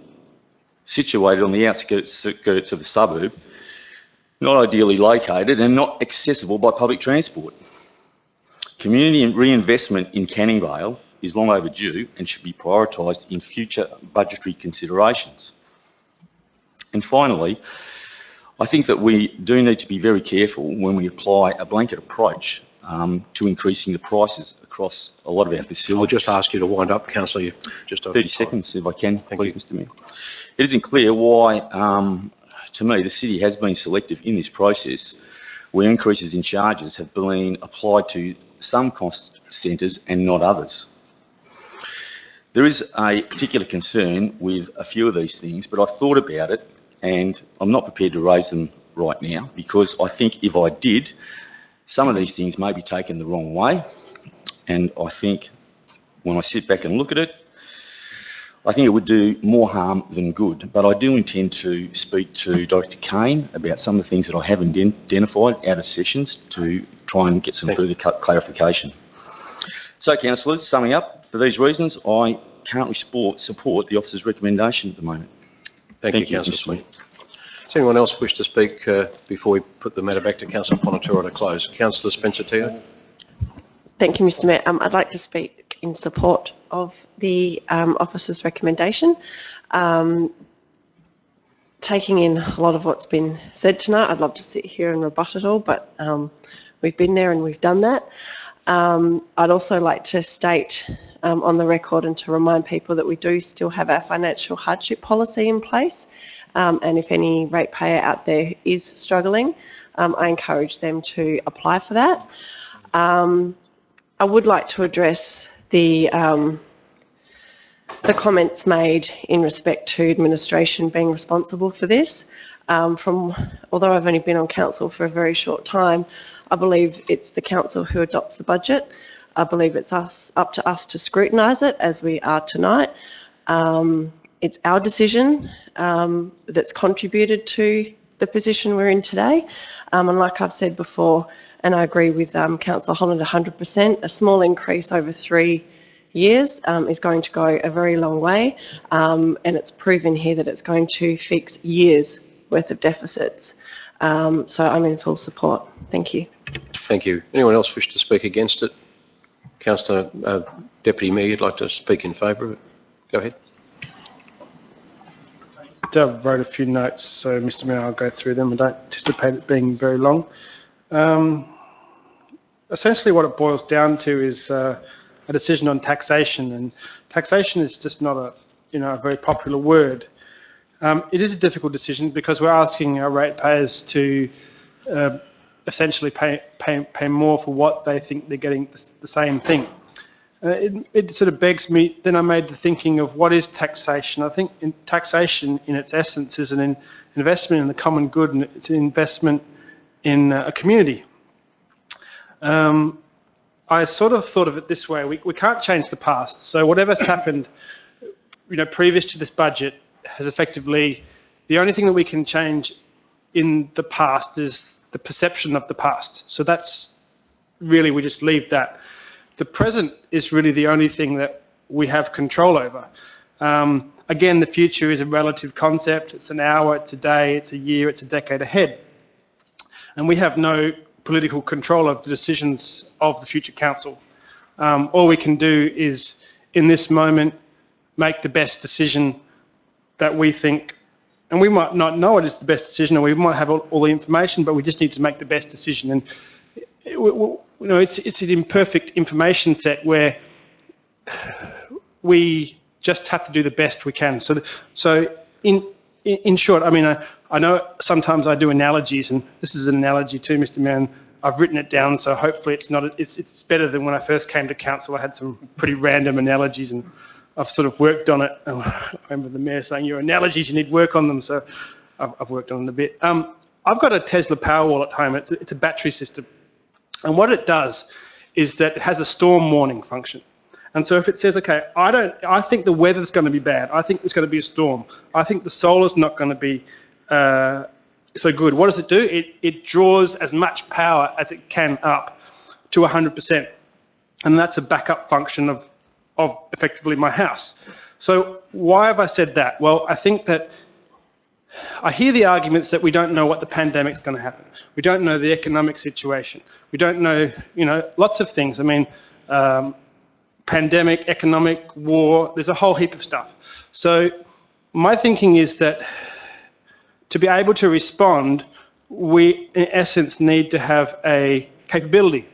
situated on the outskirts of the suburb, not ideally located and not accessible by public transport. Community reinvestment in Canning Vale is long overdue and should be prioritised in future budgetary considerations. And finally, I think that we do need to be very careful when we apply a blanket approach to increasing the prices across a lot of our facilities. I'll just ask you to wind up, Councillor. You just over 30 seconds, if I can, please, Mr Mayor. It isn't clear why, to me, the City has been selective in this process, where increases in charges have been applied to some cost centres and not others. There is a particular concern with a few of these things, but I've thought about it and I'm not prepared to raise them right now, because I think if I did, some of these things may be taken the wrong way, and I think when I sit back and look at it, I think it would do more harm than good. But I do intend to speak to Director Kane about some of the things that I have identified out of sessions to try and get some further clarification. So, councillors, summing up, for these reasons, I currently support the officer's recommendation at the moment. Thank you, Councillor Sweet. Does anyone else wish to speak before we put the matter back to Councillor Ponnatura to close? Councillor Spencer-Teo. Thank you, Mr Mayor. I'd like to speak in support of the officer's recommendation. Taking in a lot of what's been said tonight, I'd love to sit here and rebut it all, but we've been there and we've done that. I'd also like to state on the record and to remind people that we do still have our financial hardship policy in place, and if any ratepayer out there is struggling, I encourage them to apply for that. I would like to address the comments made in respect to administration being responsible for this. Although I've only been on council for a very short time, I believe it's the council who adopts the budget. I believe it's up to us to scrutinise it, as we are tonight. It's our decision that's contributed to the position we're in today. And like I've said before, and I agree with Councillor Holland 100%, a small increase over 3 years is going to go a very long way. And it's proven here that it's going to fix years worth of deficits. So I'm in full support. Thank you. Thank you. Anyone else wish to speak against it? Councillor Deputy Mayor, you'd like to speak in favour of it? Go ahead. I wrote a few notes, so Mr Mayor, I'll go through them. I don't anticipate it being very long. Essentially what it boils down to is a decision on taxation, and taxation is just not a very popular word. It is a difficult decision because we're asking our ratepayers to essentially pay more for what they think they're getting the same thing. It sort of begs me, then I made the thinking of what is taxation. I think taxation in its essence is an investment in the common good, and it's an investment in a community. I sort of thought of it this way: we can't change the past, so whatever's happened, previous to this budget has effectively, the only thing that we can change in the past is the perception of the past. So that's really, we just leave that. The present is really the only thing that we have control over. Again, the future is a relative concept. It's an hour, it's a day, it's a year, it's a decade ahead. And we have no political control of the decisions of the future council. All we can do is, in this moment, make the best decision that we think, and we might not know it is the best decision, or we might have all the information, but we just need to make the best decision. And it's an imperfect information set where we just have to do the best we can. So in short, I mean, I know sometimes I do analogies, and this is an analogy too, Mr. Mayor. I've written it down, so hopefully it's better than when I first came to council. I had some pretty random analogies, and I've sort of worked on it. I remember the Mayor saying, your analogies, you need work on them, so I've worked on it a bit. I've got a Tesla Powerwall at home. It's a battery system. And what it does is that it has a storm warning function. And so if it says, okay, I think the weather's going to be bad, I think there's going to be a storm, I think the solar's not going to be so good, what does it do? It draws as much power as it can up to 100%. And that's a backup function of effectively my house. So why have I said that? Well, I think that I hear the arguments that we don't know what the pandemic's going to happen. We don't know the economic situation. We don't know, lots of things. I mean, pandemic, economic, war, there's a whole heap of stuff. So my thinking is that to be able to respond, we in essence need to have a capability.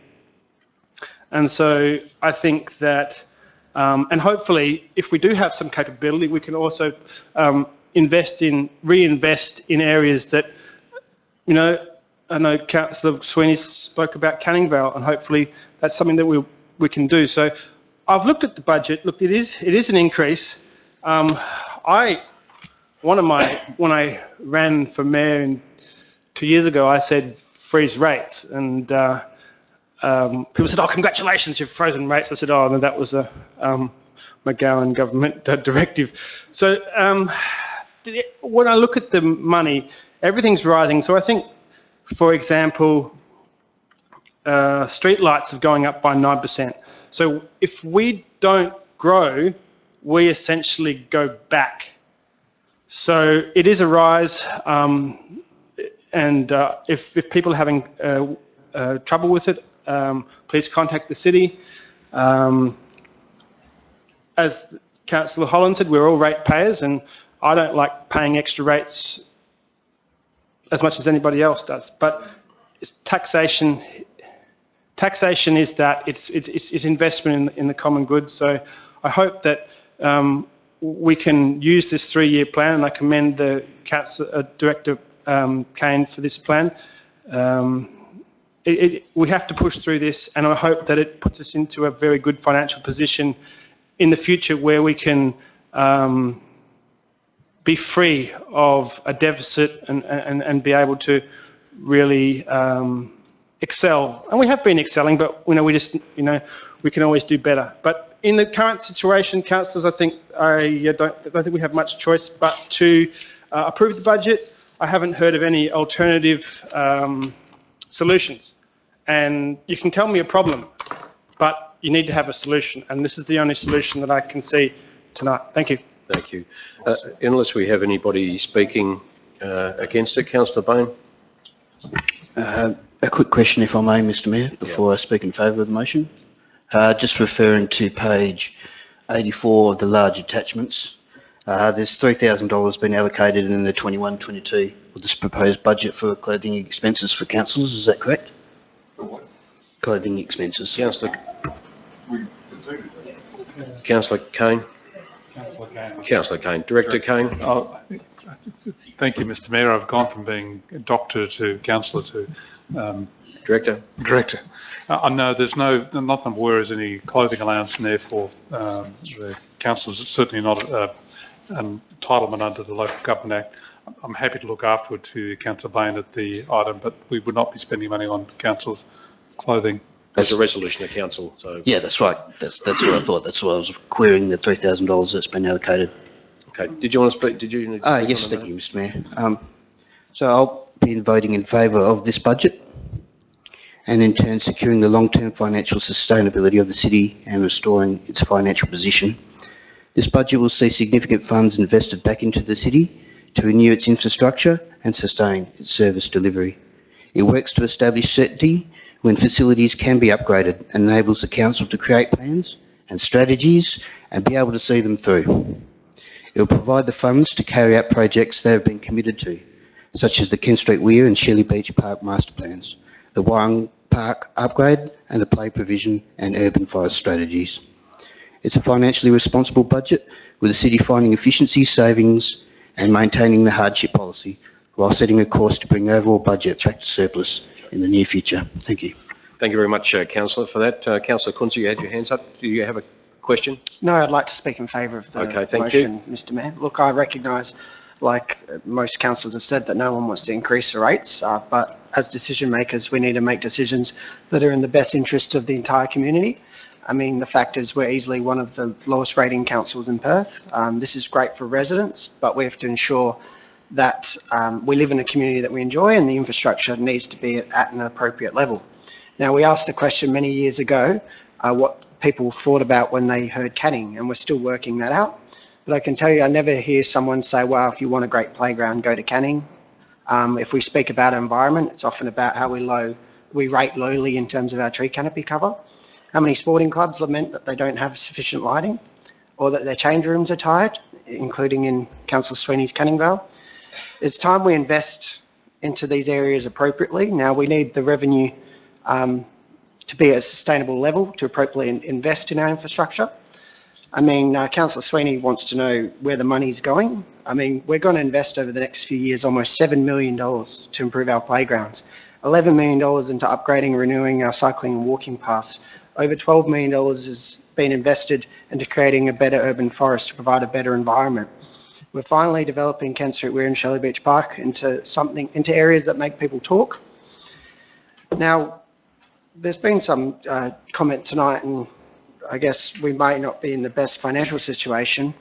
And so I think that, and hopefully if we do have some capability, we can also reinvest in areas that, I know Councillor Sweeney spoke about Canning Vale, and hopefully that's something that we can do. So I've looked at the budget. Look, it is an increase. When I ran for mayor 2 years ago, I said freeze rates, and people said, "Oh, congratulations, you've frozen rates." I said, "Oh, no, that was a McGowan government directive." So when I look at the money, everything's rising. So I think, for example, street lights are going up by 9%. So if we don't grow, we essentially go back. So it is a rise, and if people are having trouble with it, please contact the city. As Councillor Holland said, we're all rate payers, and I don't like paying extra rates as much as anybody else does. But taxation is that it's investment in the common good. So I hope that we can use this 3-year plan, and I commend the Director Kane for this plan. We have to push through this, and I hope that it puts us into a very good financial position in the future where we can be free of a deficit and be able to really excel. And we have been excelling, but we can always do better. But in the current situation, councillors, I don't think we have much choice but to approve the budget. I haven't heard of any alternative solutions. And you can tell me a problem, but you need to have a solution. And this is the only solution that I can see tonight. Thank you. Thank you. Unless we have anybody speaking against it, Councillor Bain? A quick question, if I may, Mr Mayor, before I speak in favour of the motion. Just referring to page 84 of the large attachments, there's $3,000 been allocated in the 21-22 with this proposed budget for clothing expenses for councillors. Is that correct? Clothing expenses. Councillor Kane. Councillor Kane. Director Kane. Oh, thank you, Mr Mayor. I've gone from being doctor to councillor to Director. Director. No, there's nothing where is any clothing allowance in there for the councillors. It's certainly not an entitlement under the Local Government Act. I'm happy to look afterward to Councillor Bain at the item, but we would not be spending money on councillors' clothing. As a resolution of council. So yeah, that's right. That's what I thought. That's why I was querying the $3,000 that's been allocated. Okay. Did you want to speak? Did you? Yes, thank you, Mr Mayor. So I'll be voting in favour of this budget, and in turn securing the long-term financial sustainability of the city and restoring its financial position. This budget will see significant funds invested back into the city to renew its infrastructure and sustain its service delivery. It works to establish certainty when facilities can be upgraded and enables the council to create plans and strategies and be able to see them through. It will provide the funds to carry out projects they have been committed to, such as the Ken Street Weir and Shirley Beach Park master plans, the Warang Park upgrade and the play provision and urban forest strategies. It's a financially responsible budget with the city finding efficiency, savings and maintaining the hardship policy while setting a course to bring the overall budget back to surplus in the near future. Thank you. Thank you very much, Councillor, for that. Councillor Kunze, you had your hands up. Do you have a question? No, I'd like to speak in favour of the motion, Mr Mayor. Look, I recognise like most councillors have said, that no one wants to increase the rates, but as decision makers, we need to make decisions that are in the best interest of the entire community. I mean, the fact is we're easily one of the lowest rating councils in Perth. This is great for residents, but we have to ensure that we live in a community that we enjoy and the infrastructure needs to be at an appropriate level. Now, we asked the question many years ago what people thought about when they heard Canning, and we're still working that out. But I can tell you, I never hear someone say, well, if you want a great playground, go to Canning. If we speak about environment, it's often about how we rate lowly in terms of our tree canopy cover. How many sporting clubs lament that they don't have sufficient lighting or that their change rooms are tired, including in Councillor Sweeney's Canning Vale. It's time we invest into these areas appropriately. Now, we need the revenue to be at a sustainable level to appropriately invest in our infrastructure. I mean, Councillor Sweeney wants to know where the money's going. I mean, we're going to invest over the next few years almost $7 million to improve our playgrounds, $11 million into upgrading and renewing our cycling and walking paths. Over $12 million has been invested into creating a better urban forest to provide a better environment. We're finally developing Kent Street Weir and Shelley Beach Park into areas that make people talk. Now, there's been some comment tonight, and I guess we might not be in the best financial situation,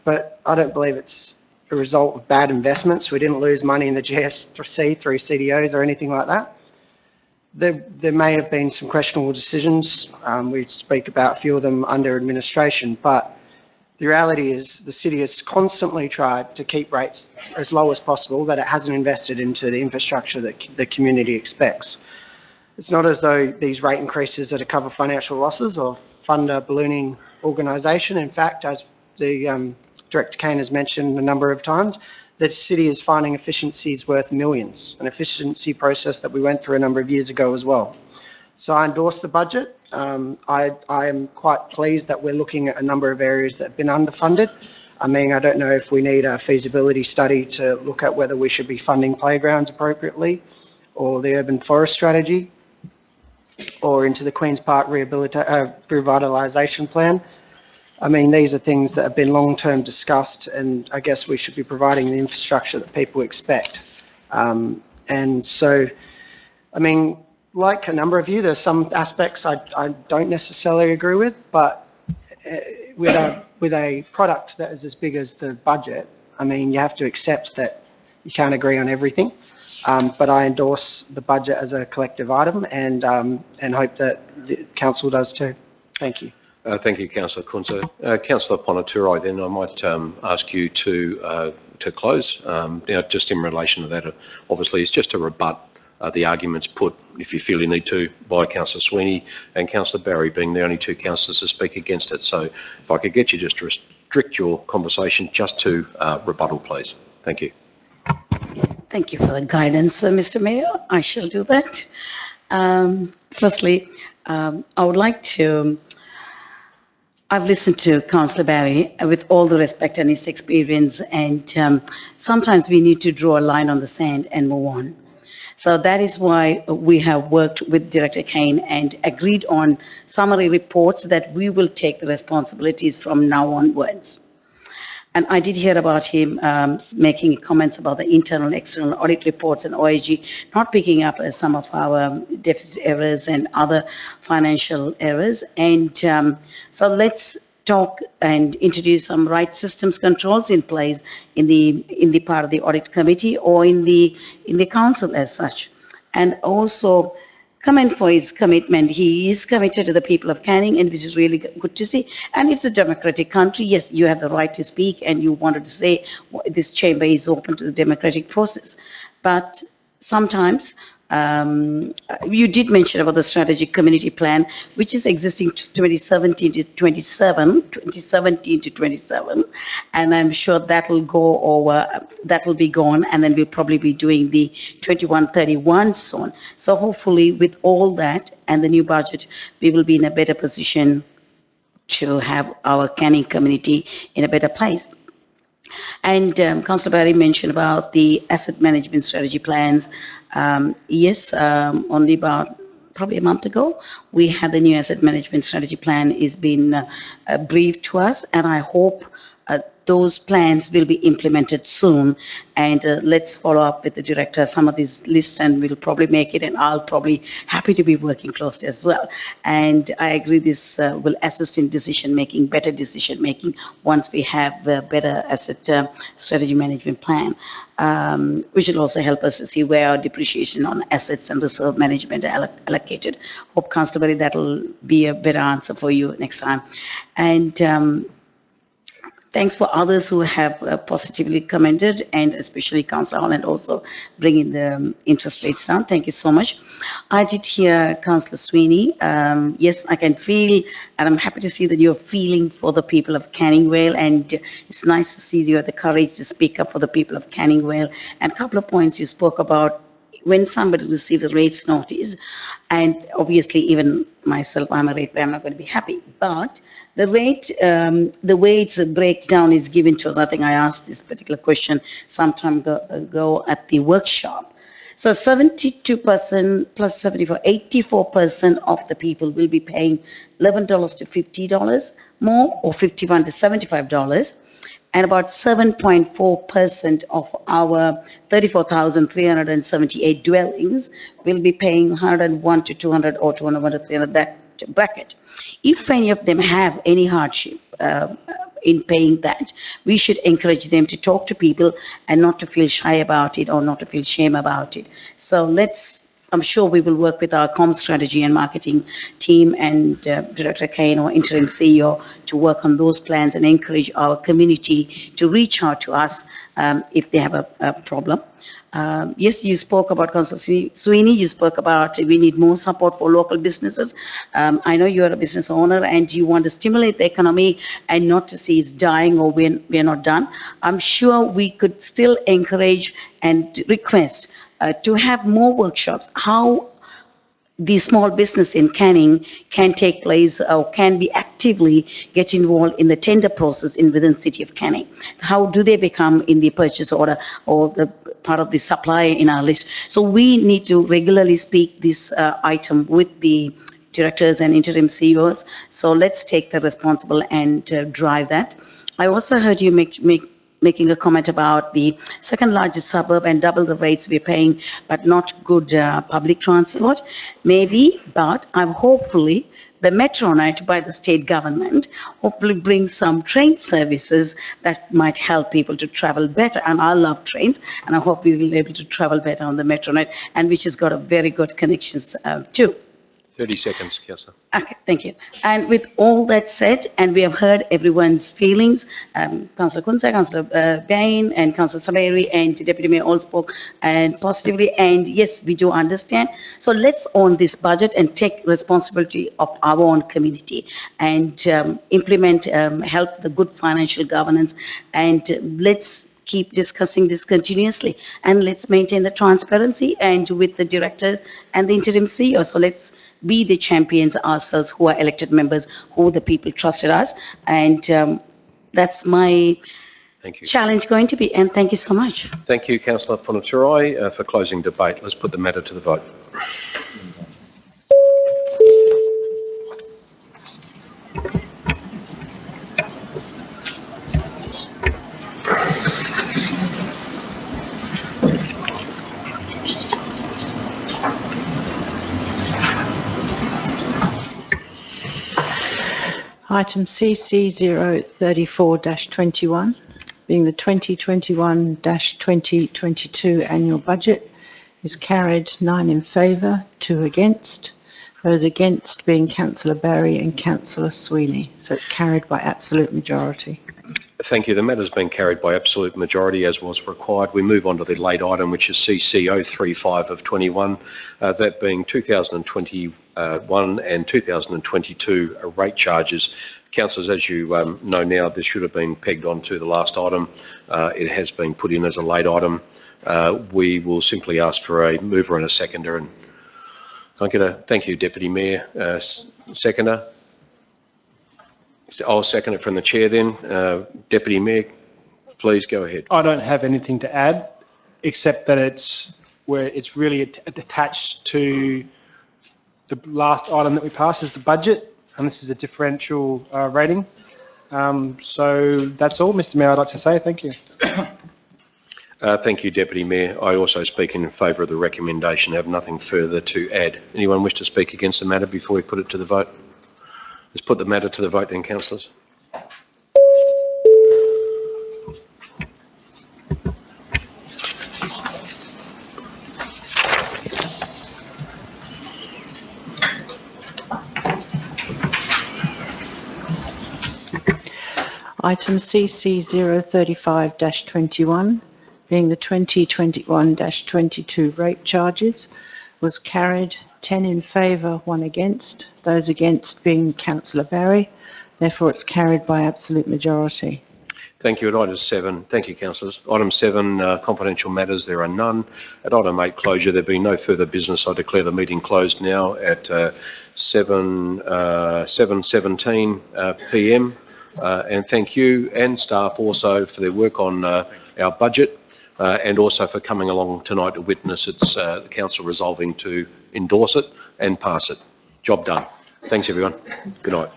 but I don't believe it's a result of bad investments. We didn't lose money in the GFC through CDOs or anything like that. There may have been some questionable decisions. We speak about a few of them under administration, but the reality is the city has constantly tried to keep rates as low as possible, that it hasn't invested into the infrastructure that the community expects. It's not as though these rate increases are to cover financial losses or fund a ballooning organisation. In fact, as the Director Kane has mentioned a number of times, the city is finding efficiencies worth millions, an efficiency process that we went through a number of years ago as well. So I endorse the budget. I am quite pleased that we're looking at a number of areas that have been underfunded. I mean, I don't know if we need a feasibility study to look at whether we should be funding playgrounds appropriately, or the urban forest strategy, or into the Queen's Park revitalisation plan. I mean, these are things that have been long-term discussed, and I guess we should be providing the infrastructure that people expect. And so, I mean, like a number of you, there's some aspects I don't necessarily agree with, but with a product that is as big as the budget, I mean, you have to accept that you can't agree on everything. But I endorse the budget as a collective item, and hope that the council does too. Thank you. Thank you, Councillor Kunze. Councillor Ponaturi, then I might ask you to close. Just in relation to that, obviously, it's just to rebut the arguments put, if you feel you need to, by Councillor Sweeney and Councillor Barry, being the only two councillors to speak against it. So if I could get you just to restrict your conversation just to rebuttal, please. Thank you. Thank you for the guidance, Mr. Mayor. I shall do that. Firstly, I would like to, I've listened to Councillor Barry with all the respect and his experience, and sometimes we need to draw a line on the sand and move on. So that is why we have worked with Director Kane and agreed on summary reports that we will take the responsibilities from now onwards. And I did hear about him making comments about the internal and external audit reports and OIG not picking up some of our deficit errors and other financial errors. And so let's talk and introduce some right systems controls in place in the part of the audit committee or in the council as such. And also comment for his commitment. He is committed to the people of Canning, and which is really good to see. And it's a democratic country. Yes, you have the right to speak, and you wanted to say this chamber is open to the democratic process. But sometimes you did mention about the strategic community plan, which is existing 2017 to 27, and I'm sure that will go over, that will be gone, and then we'll probably be doing the 21-31 soon. So hopefully with all that and the new budget, we will be in a better position to have our Canning community in a better place. And Councillor Barry mentioned about the asset management strategy plans. Yes, only about probably a month ago, we had the new asset management strategy plan is been briefed to us, and I hope those plans will be implemented soon. And let's follow up with the director some of these lists, and we'll probably make it, and I'll probably happy to be working closely as well. And I agree this will assist in decision making, better decision making, once we have a better asset strategy management plan, which will also help us to see where our depreciation on assets and reserve management are allocated. Hope, Councillor Berry, that'll be a better answer for you next time. And thanks for others who have positively commented, and especially Councillor Holland also bringing the interest rates down. Thank you so much. I did hear Councillor Sweeney. Yes, I can feel, and I'm happy to see that you're feeling for the people of Canning Vale, and it's nice to see you have the courage to speak up for the people of Canning Vale. And a couple of points you spoke about when somebody receives a rates notice, and obviously even myself, I'm a ratepayer, I'm not going to be happy, but the rate, the way it's a breakdown is given to us. I think I asked this particular question some time ago at the workshop. So 72% plus 74, 84% of the people will be paying $11 to $50 more, or $51 to $75. And about 7.4% of our 34,378 dwellings will be paying 101 to 200 or 201 to 300, that bracket. If any of them have any hardship in paying that, we should encourage them to talk to people and not to feel shy about it or not to feel shame about it. So I'm sure we will work with our comm strategy and marketing team and Director Kane or interim CEO to work on those plans and encourage our community to reach out to us if they have a problem. Yes, you spoke about, Councillor Sweeney, you spoke about we need more support for local businesses. I know you're a business owner and you want to stimulate the economy and not to see it's dying or we're not done. I'm sure we could still encourage and request to have more workshops, how the small business in Canning can take place or can be actively get involved in the tender process within the city of Canning. How do they become in the purchase order or the part of the supply in our list? So we need to regularly speak this item with the directors and interim CEOs. So let's take the responsible and drive that. I also heard you making a comment about the second largest suburb and double the rates we're paying, but not good public transport. Maybe, but I'm hopefully the Metronet by the state government hopefully brings some train services that might help people to travel better. And I love trains, and I hope we will be able to travel better on the Metronet, and which has got a very good connections too. 30 seconds, Councillor. Okay, thank you. And with all that said, and we have heard everyone's feelings, Councillor Kunsa, Councillor Bain, and Councillor Saberi, and Deputy Mayor all spoke and positively, and yes, we do understand. So let's own this budget and take responsibility of our own community and implement, help the good financial governance, and let's keep discussing this continuously, and let's maintain the transparency and with the directors and the interim CEO. So let's be the champions ourselves who are elected members, who the people trusted us, and that's my challenge going to be. And thank you so much. Thank you, Councillor Ponaturai, for closing debate. Let's put the matter to the vote. Item CC 034-21, being the 2021-2022 annual budget, is carried 9 in favour, 2 against. Those against being Councillor Barry and Councillor Sweeney. So it's carried by absolute majority. Thank you. The matter has been carried by absolute majority as was required. We move on to the late item, which is CC 035 of 21, that being 2021 and 2022 rate charges. Councillors, as you know now, this should have been pegged onto the last item. It has been put in as a late item. We will simply ask for a mover and a seconder. And can I get a thank you, Deputy Mayor. Seconder? I'll second it from the chair then. Deputy Mayor, please go ahead. I don't have anything to add, except that it's really attached to the last item that we passed is the budget, and this is a differential rating. So that's all, Mr Mayor, I'd like to say. Thank you. Thank you, Deputy Mayor. I also speak in favour of the recommendation. I have nothing further to add. Anyone wish to speak against the matter before we put it to the vote? Let's put the matter to the vote then, councillors. Item CC 035-21, being the 2021-22 rate charges, was carried 10 in favour, 1 against. Those against being Councillor Barry. Therefore, it's carried by absolute majority. Thank you. At item 7, thank you, councillors. Item 7, confidential matters, there are none. At item 8, closure, there being no further business, I declare the meeting closed now at 7:17 p.m. And thank you and staff also for their work on our budget and also for coming along tonight to witness its the council resolving to endorse it and pass it. Job done. Thanks, everyone. Good night.